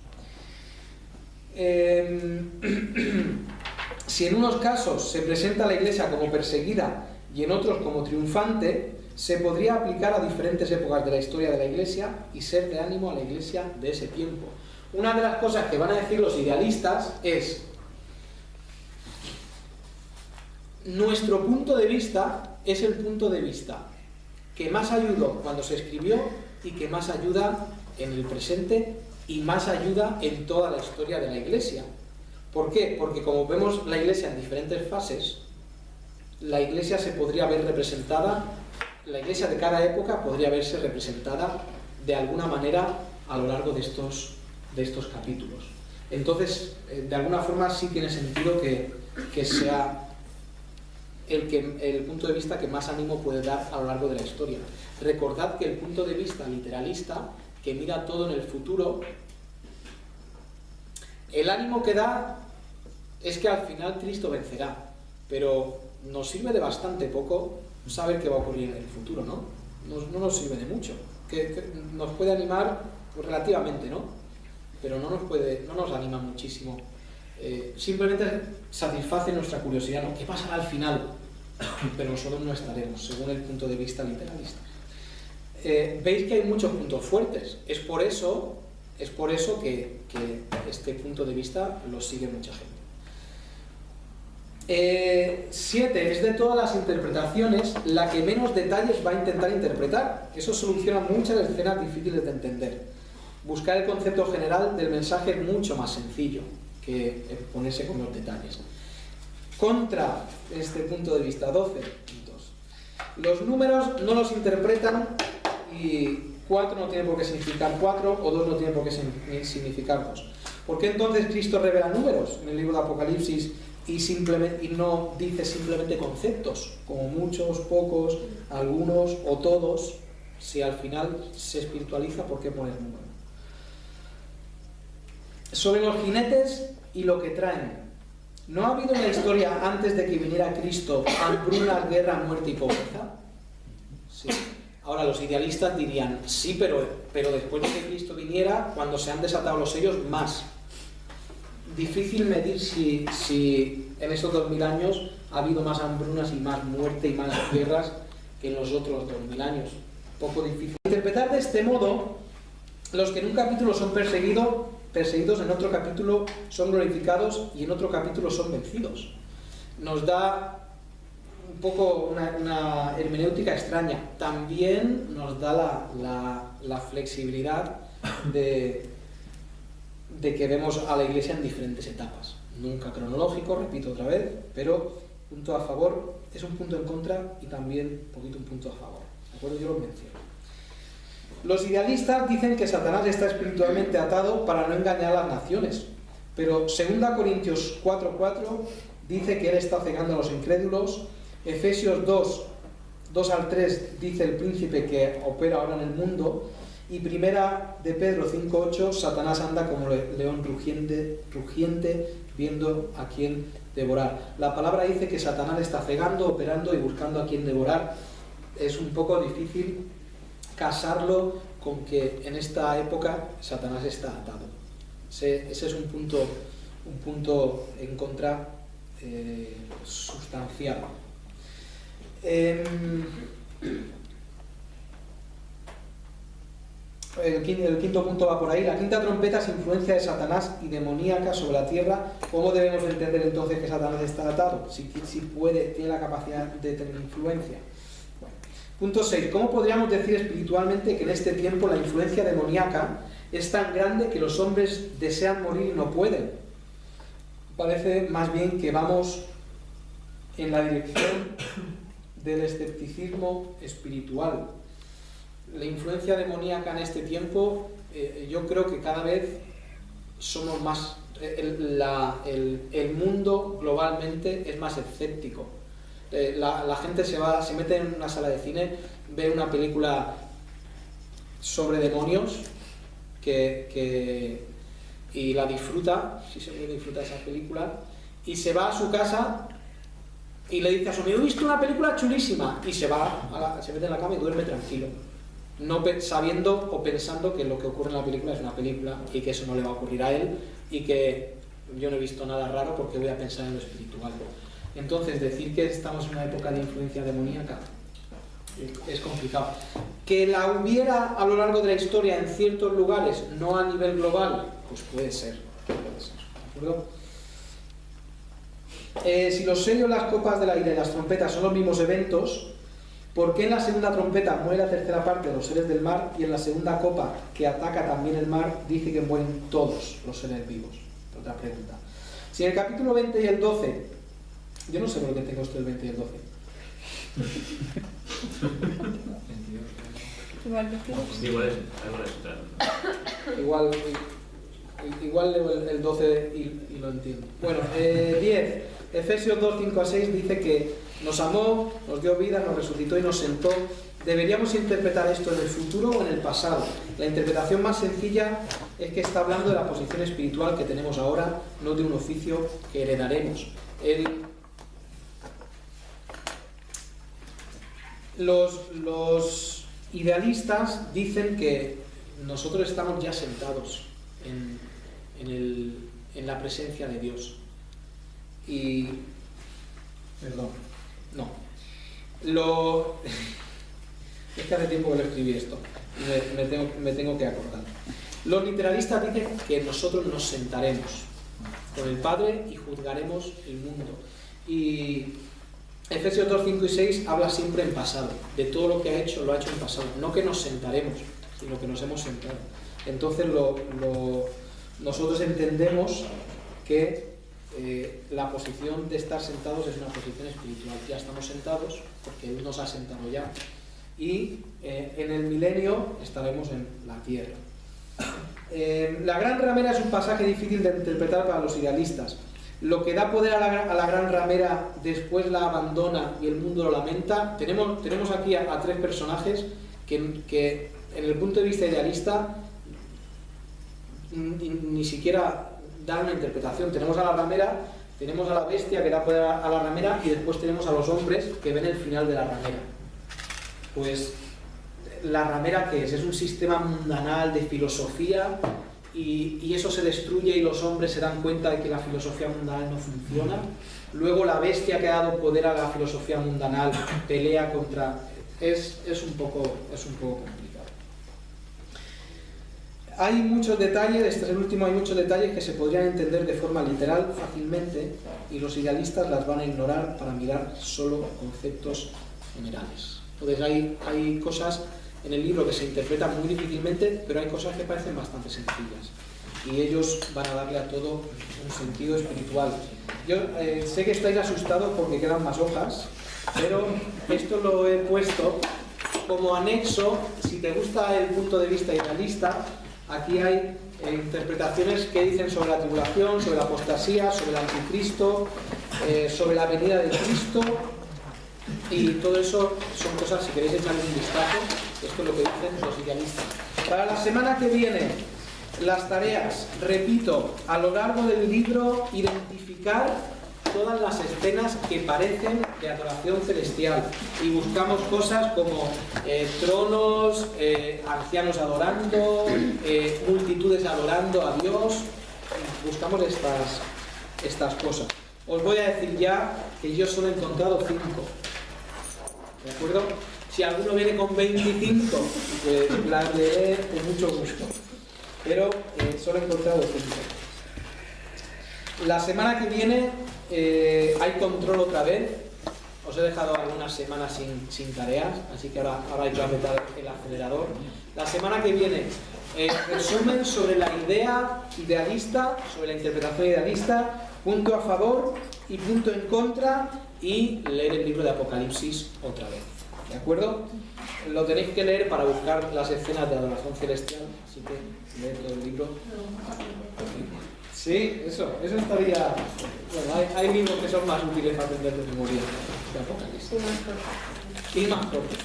Si en unos casos se presenta a la iglesia como perseguida y en otros como triunfante, se podría aplicar a diferentes épocas de la historia de la iglesia y ser de ánimo a la iglesia de ese tiempo. Una de las cosas que van a decir los idealistas es: nuestro punto de vista es el punto de vista que más ayudó cuando se escribió y que más ayuda en el presente y más ayuda en toda la historia de la iglesia. ¿Por qué? Porque como vemos la iglesia en diferentes fases, la iglesia se podría ver representada, la iglesia de cada época podría verse representada de alguna manera a lo largo de estos capítulos. Entonces, de alguna forma sí tiene sentido que sea el punto de vista que más ánimo puede dar a lo largo de la historia. Recordad que el punto de vista literalista, que mira todo en el futuro, el ánimo que da es que al final Cristo vencerá, pero nos sirve de bastante poco saber qué va a ocurrir en el futuro, ¿no? No nos sirve de mucho. Que nos puede animar pues, relativamente, ¿no? Pero no nos anima muchísimo. Simplemente satisface nuestra curiosidad, ¿no? ¿Qué pasará al final? Pero nosotros no estaremos, según el punto de vista literalista. Veis que hay muchos puntos fuertes. Es por eso que este punto de vista lo sigue mucha gente. 7. Es de todas las interpretaciones la que menos detalles va a intentar interpretar. Eso soluciona muchas escenas difíciles de entender. Buscar el concepto general del mensaje es mucho más sencillo que ponerse con los detalles. Contra este punto de vista, 12 puntos. Los números no los interpretan y 4 no tiene por qué significar 4 o 2 no tiene por qué significar 2. ¿Por qué entonces Cristo revela números en el libro de Apocalipsis y no dice simplemente conceptos, como muchos, pocos, algunos o todos? Si al final se espiritualiza, ¿por qué poner números? Sobre los jinetes y lo que traen. ¿No ha habido en la historia antes de que viniera Cristo hambruna, guerra, muerte y pobreza? Sí. Ahora los idealistas dirían, sí, pero después de que Cristo viniera, cuando se han desatado los sellos, más. Difícil medir si en estos 2000 años ha habido más hambrunas y más muerte y más guerras que en los otros 2000 años. Poco difícil. Interpretar de este modo, los que en un capítulo son perseguidos, en otro capítulo son glorificados y en otro capítulo son vencidos. Nos da un poco una hermenéutica extraña. También nos da la flexibilidad de que vemos a la Iglesia en diferentes etapas. Nunca cronológico, repito otra vez, pero punto a favor es un punto en contra y también un poquito un punto a favor. ¿De acuerdo? Yo lo menciono. Los idealistas dicen que Satanás está espiritualmente atado para no engañar a las naciones, pero 2 Corintios 4:4 dice que él está cegando a los incrédulos. Efesios 2 al 3 dice el príncipe que opera ahora en el mundo. Y primera de Pedro 5:8, Satanás anda como león rugiente viendo a quién devorar. La palabra dice que Satanás está cegando, operando y buscando a quién devorar. Es un poco difícil casarlo con que en esta época Satanás está atado. Ese es un punto en contra sustancial. El quinto punto va por ahí. La quinta trompeta es influencia de Satanás y demoníaca sobre la tierra. ¿Cómo debemos entender entonces que Satanás está atado? Si tiene la capacidad de tener influencia. Bueno. Punto 6. ¿Cómo podríamos decir espiritualmente que en este tiempo la influencia demoníaca es tan grande que los hombres desean morir y no pueden? Parece más bien que vamos en la dirección del escepticismo espiritual. La influencia demoníaca en este tiempo, yo creo que cada vez somos más... El mundo globalmente es más escéptico. La gente se mete en una sala de cine, ve una película sobre demonios y la disfruta, si se disfruta esa película, y se va a su casa y le dice a su amigo: he visto una película chulísima, y se mete en la cama y duerme tranquilo, no sabiendo o pensando que lo que ocurre en la película es una película y que eso no le va a ocurrir a él y que yo no he visto nada raro porque voy a pensar en lo espiritual. Entonces, decir que estamos en una época de influencia demoníaca es complicado. Que la hubiera a lo largo de la historia en ciertos lugares, no a nivel global, pues puede ser, ¿de acuerdo? Si los sellos, las copas del aire y las trompetas son los mismos eventos, ¿por qué en la segunda trompeta muere la tercera parte de los seres del mar y en la segunda copa, que ataca también el mar, dice que mueren todos los seres vivos? Otra pregunta. Si en el capítulo 20 y el 12, yo no sé por qué tengo esto el 20 y el 12. Igual leo el 12 y lo entiendo. Bueno, 10. Efesios 2, 5 a 6 dice que nos amó, nos dio vida, nos resucitó y nos sentó. ¿Deberíamos interpretar esto en el futuro o en el pasado? La interpretación más sencilla es que está hablando de la posición espiritual que tenemos ahora, no de un oficio que heredaremos. Los idealistas dicen que nosotros estamos ya sentados en la presencia de Dios. Y... perdón, no. Es que hace tiempo que lo escribí esto y me tengo que acordar. Los literalistas dicen que nosotros nos sentaremos con el Padre y juzgaremos el mundo. Y Efesios 2, 5 y 6 habla siempre en pasado. De todo lo que ha hecho, lo ha hecho en pasado. No que nos sentaremos, sino que nos hemos sentado. Entonces nosotros entendemos que la posición de estar sentados es una posición espiritual. Ya estamos sentados porque Él nos ha sentado ya. Y en el milenio estaremos en la tierra. La gran ramera es un pasaje difícil de interpretar para los idealistas. Lo que da poder a la gran ramera después la abandona y el mundo lo lamenta. Tenemos aquí a tres personajes que en el punto de vista idealista ni siquiera dan una interpretación. Tenemos a la ramera, tenemos a la bestia que da poder a la ramera y después tenemos a los hombres que ven el final de la ramera. Pues la ramera que es un sistema mundanal de filosofía y eso se destruye y los hombres se dan cuenta de que la filosofía mundanal no funciona. Luego la bestia que ha dado poder a la filosofía mundanal pelea contra... Es un poco complicado. Hay muchos detalles, este es el último, hay muchos detalles que se podrían entender de forma literal fácilmente y los idealistas las van a ignorar para mirar solo conceptos generales. Entonces hay cosas en el libro que se interpretan muy difícilmente, pero hay cosas que parecen bastante sencillas y ellos van a darle a todo un sentido espiritual. Yo sé que estáis asustados porque quedan más hojas, pero esto lo he puesto como anexo. Si te gusta el punto de vista idealista, aquí hay interpretaciones que dicen sobre la tribulación, sobre la apostasía, sobre el anticristo, sobre la venida de Cristo, y todo eso son cosas, si queréis echarle un vistazo, esto es lo que dicen los idealistas. Para la semana que viene, las tareas, repito, a lo largo del libro, identificar todas las escenas que parecen de adoración celestial y buscamos cosas como tronos, ancianos adorando, multitudes adorando a Dios. Buscamos estas cosas. Os voy a decir ya que yo solo he encontrado 5, ¿de acuerdo? Si alguno viene con 25, pues las leeré con mucho gusto, pero solo he encontrado 5. La semana que viene hay control otra vez. Os he dejado algunas semanas sin tareas, así que ahora hay que apretar el acelerador. La semana que viene, resumen sobre la idea idealista, sobre la interpretación idealista, punto a favor y punto en contra, y leer el libro de Apocalipsis otra vez. ¿De acuerdo? Lo tenéis que leer para buscar las escenas de adoración celestial, así que leed todo el libro. Sí, eso estaría... Bueno, hay libros que son más útiles para aprender de memoria de Apocalipsis. Y más cortos.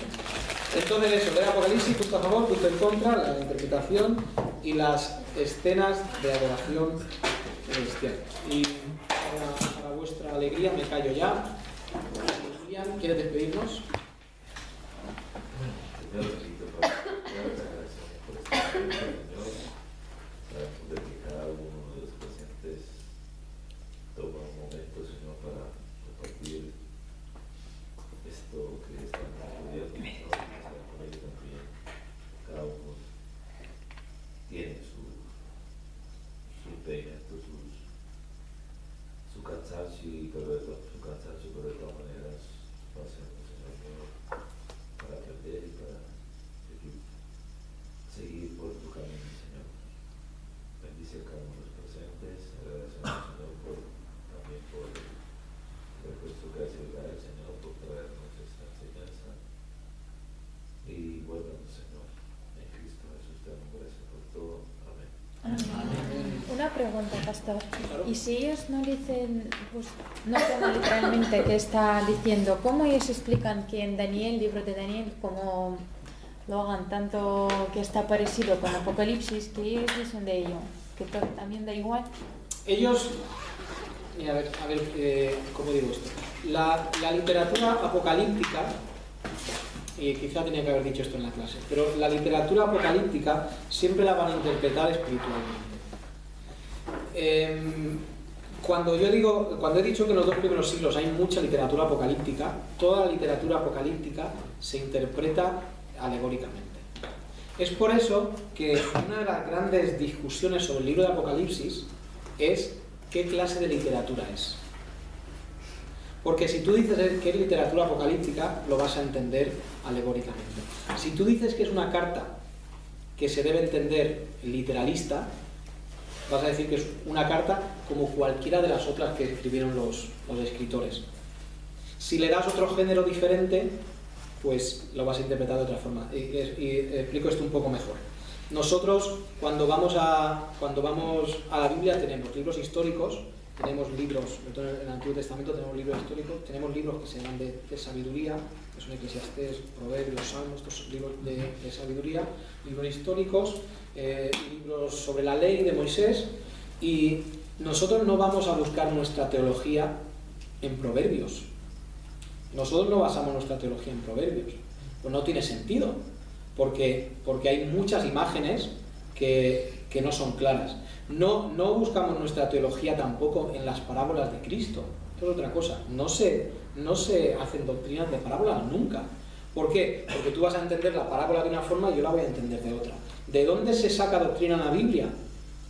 Entonces eso, leer Apocalipsis, punto a favor, punto en contra, la interpretación y las escenas de adoración celestial. Y para vuestra alegría me callo ya. Julián, ¿quieres despedirnos? Toma un momento, Señor, para compartir esto que estamos estudiando con ellos también. Cada uno tiene su empeño, su cansancio, pero de todas maneras lo hacemos, Señor mío, para aprender y para seguir por tu camino, Señor. Bendice a cada uno de los presentes, agradecemos, Señor, por el resto que hace el Señor por traernos esta enseñanza, y vuélvanos, Señor, en Cristo Jesús. Te damos gracias por todo. Amén. Amén. Una pregunta, pastor. Claro. Y si ellos no dicen, pues no como literalmente que está diciendo, ¿cómo ellos explican que en Daniel, libro de Daniel, como lo hagan tanto que está parecido con Apocalipsis, que ellos dicen de ello? ¿Que también da igual? Ellos... A ver, ¿cómo digo esto? La literatura apocalíptica, y quizá tenía que haber dicho esto en la clase, pero la literatura apocalíptica siempre la van a interpretar espiritualmente. Cuando he dicho que en los 2 primeros siglos hay mucha literatura apocalíptica, toda la literatura apocalíptica se interpreta alegóricamente. Es por eso que una de las grandes discusiones sobre el libro de Apocalipsis es ¿qué clase de literatura es? Porque si tú dices que es literatura apocalíptica, lo vas a entender alegóricamente. Si tú dices que es una carta que se debe entender literalista, vas a decir que es una carta como cualquiera de las otras que escribieron los escritores. Si le das otro género diferente, pues lo vas a interpretar de otra forma. Y explico esto un poco mejor. Nosotros, cuando vamos a la Biblia, tenemos libros históricos, tenemos libros, en el Antiguo Testamento tenemos libros históricos, tenemos libros que se llaman de sabiduría, que son Eclesiastés, Proverbios, Salmos, estos libros de sabiduría, libros históricos, libros sobre la ley de Moisés, y nosotros no vamos a buscar nuestra teología en Proverbios. Nosotros no basamos nuestra teología en Proverbios, pues no tiene sentido. porque hay muchas imágenes que no son claras. No buscamos nuestra teología tampoco en las parábolas de Cristo. Esto es otra cosa. No se hacen doctrinas de parábolas nunca. ¿Por qué? Porque tú vas a entender la parábola de una forma y yo la voy a entender de otra. ¿De dónde se saca doctrina en la Biblia?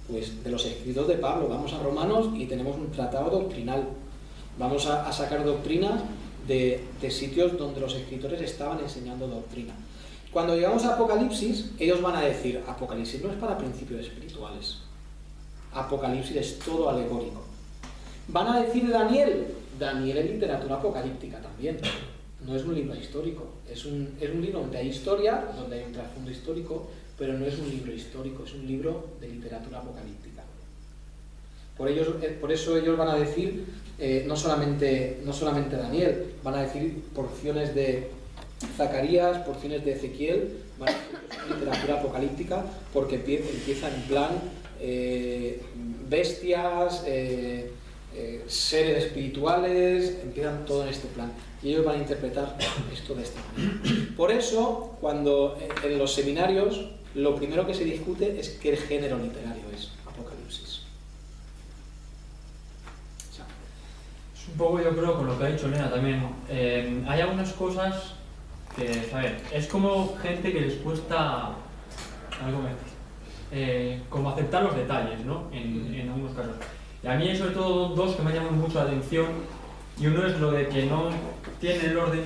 Pues de los escritos de Pablo. Vamos a Romanos y tenemos un tratado doctrinal. Vamos a sacar doctrinas de sitios donde los escritores estaban enseñando doctrina. Cuando llegamos a Apocalipsis, ellos van a decir, Apocalipsis no es para principios espirituales. Apocalipsis es todo alegórico. Van a decir de Daniel es literatura apocalíptica también. No es un libro histórico. Es un libro donde hay historia, donde hay un trasfondo histórico, pero no es un libro histórico, es un libro de literatura apocalíptica. Por eso ellos van a decir, no solamente Daniel, van a decir porciones de Zacarías, porciones de Ezequiel, van a decir que es literatura apocalíptica, porque empieza en plan bestias, seres espirituales, empiezan todo en este plan. Y ellos van a interpretar esto de esta manera. Por eso, cuando en los seminarios, lo primero que se discute es qué género literario es Apocalipsis. Es un poco, yo creo, con lo que ha dicho Elena también. Hay algunas cosas que, ¿sabes? Es como gente que les cuesta, como aceptar los detalles, ¿no? En algunos casos. Y a mí hay sobre todo dos que me llaman mucho la atención, y uno es lo de que no tiene el orden,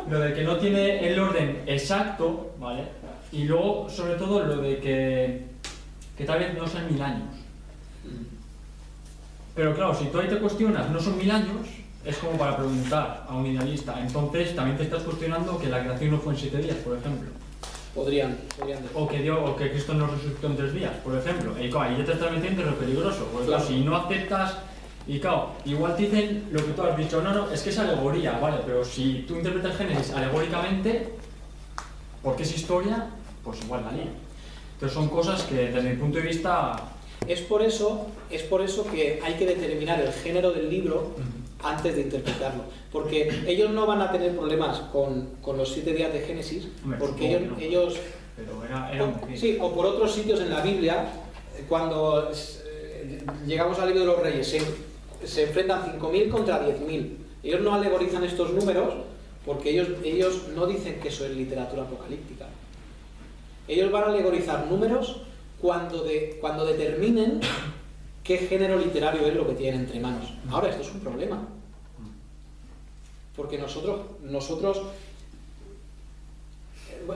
lo de que no tiene el orden exacto, ¿vale? Y luego, sobre todo, lo de que tal vez no sean 1000 años. Pero claro, si tú ahí te cuestionas, no son 1000 años, es como para preguntar a un idealista. Entonces, también te estás cuestionando que la creación no fue en 7 días, por ejemplo. Podrían decir. O que Cristo no resucitó en 3 días, por ejemplo. Y claro, ahí ya te estás metiendo en lo peligroso. Porque claro, si no aceptas, y claro, igual te dicen lo que tú has dicho, no, es que es alegoría, ¿vale? Pero si tú interpretas Génesis alegóricamente, porque es historia, pues igual la lía. Entonces son cosas que desde mi punto de vista... Es por eso que hay que determinar el género del libro antes de interpretarlo. Porque ellos no van a tener problemas con los 7 días de Génesis, porque ellos pero era un... sí, o por otros sitios en la Biblia, cuando llegamos al libro de los Reyes, se enfrentan 5.000 contra 10.000. Ellos no alegorizan estos números porque ellos no dicen que eso es literatura apocalíptica. Ellos van a alegorizar números cuando determinen qué género literario es lo que tienen entre manos. Ahora, esto es un problema. Porque nosotros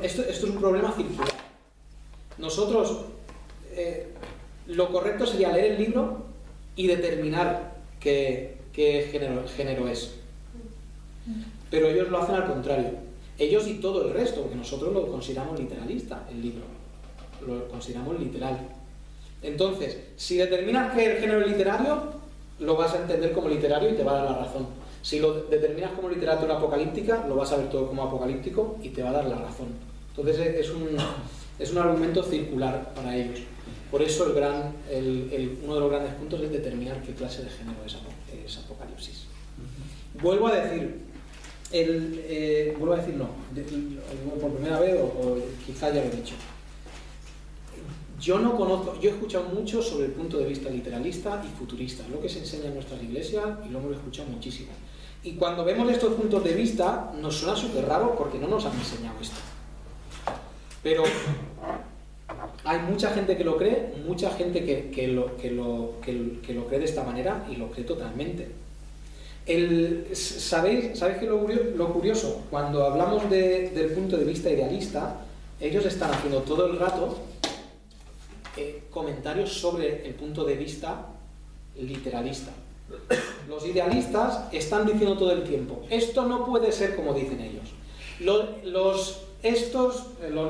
esto es un problema circular. Nosotros, lo correcto sería leer el libro y determinar qué género es. Pero ellos lo hacen al contrario. Ellos y todo el resto, porque nosotros lo consideramos literalista, el libro. Lo consideramos literal. Entonces, si determinas que el género es literario, lo vas a entender como literario y te va a dar la razón. Si lo determinas como literatura apocalíptica, lo vas a ver todo como apocalíptico y te va a dar la razón. Entonces es un argumento circular para ellos. Por eso uno de los grandes puntos es determinar qué clase de género es Apocalipsis. Vuelvo a decir no, por primera vez o quizá ya lo he dicho. Yo he escuchado mucho sobre el punto de vista literalista y futurista, lo que se enseña en nuestras iglesias y lo hemos escuchado muchísimo. Y cuando vemos estos puntos de vista nos suena súper raro porque no nos han enseñado esto. Pero hay mucha gente que lo cree, mucha gente que lo cree de esta manera y lo cree totalmente. ¿Sabéis qué es lo curioso? Cuando hablamos del punto de vista idealista, ellos están haciendo todo el rato comentarios sobre el punto de vista literalista. Los idealistas están diciendo todo el tiempo, esto no puede ser como dicen ellos. Los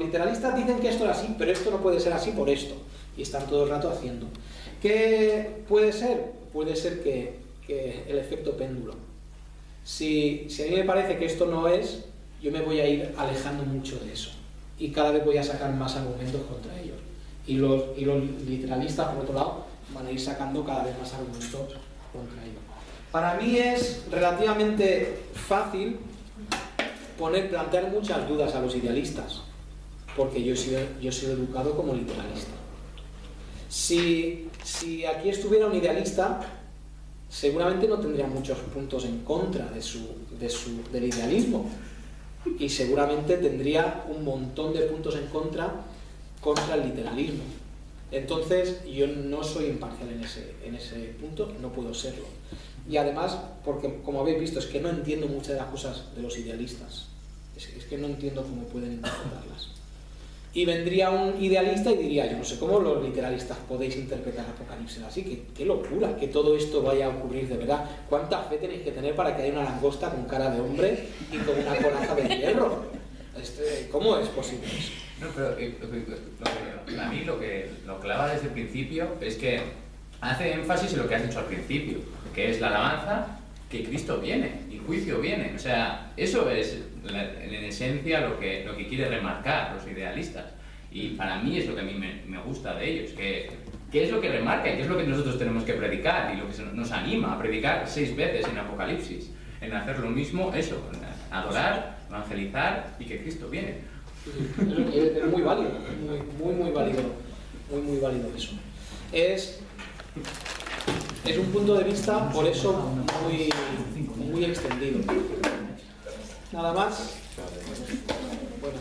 literalistas dicen que esto es así, pero esto no puede ser así por esto. Y están todo el rato haciendo. ¿Qué puede ser? Puede ser que el efecto péndulo. Si a mí me parece que esto no es, yo me voy a ir alejando mucho de eso. Y cada vez voy a sacar más argumentos contra ellos. Y los literalistas, por otro lado, van a ir sacando cada vez más argumentos contra ellos. Para mí es relativamente fácil plantear muchas dudas a los idealistas, porque yo he sido educado como literalista. Si aquí estuviera un idealista, seguramente no tendría muchos puntos en contra del idealismo, y seguramente tendría un montón de puntos en contra el literalismo. Entonces yo no soy imparcial en ese punto, no puedo serlo. Y además, porque como habéis visto, es que no entiendo muchas de las cosas de los idealistas, es que no entiendo cómo pueden interpretarlas. Y vendría un idealista y diría, yo no sé cómo los literalistas podéis interpretar Apocalipsis así, qué locura que todo esto vaya a ocurrir de verdad. ¿Cuánta fe tenéis que tener para que haya una langosta con cara de hombre y con una coraza de hierro? ¿Cómo es posible eso? No, pero a mí lo que lo clava desde el principio es que hace énfasis en lo que has dicho al principio, que es la alabanza, que Cristo viene y juicio viene. O sea, eso es en esencia lo que quiere remarcar los idealistas. Y para mí es lo que a mí me gusta de ellos, que es lo que remarca y que es lo que nosotros tenemos que predicar y lo que nos anima a predicar 6 veces en Apocalipsis, en hacer lo mismo, eso, adorar, evangelizar y que Cristo viene. Es muy válido, muy válido, muy válido eso. Es un punto de vista, por eso, muy extendido. Nada más. Bueno,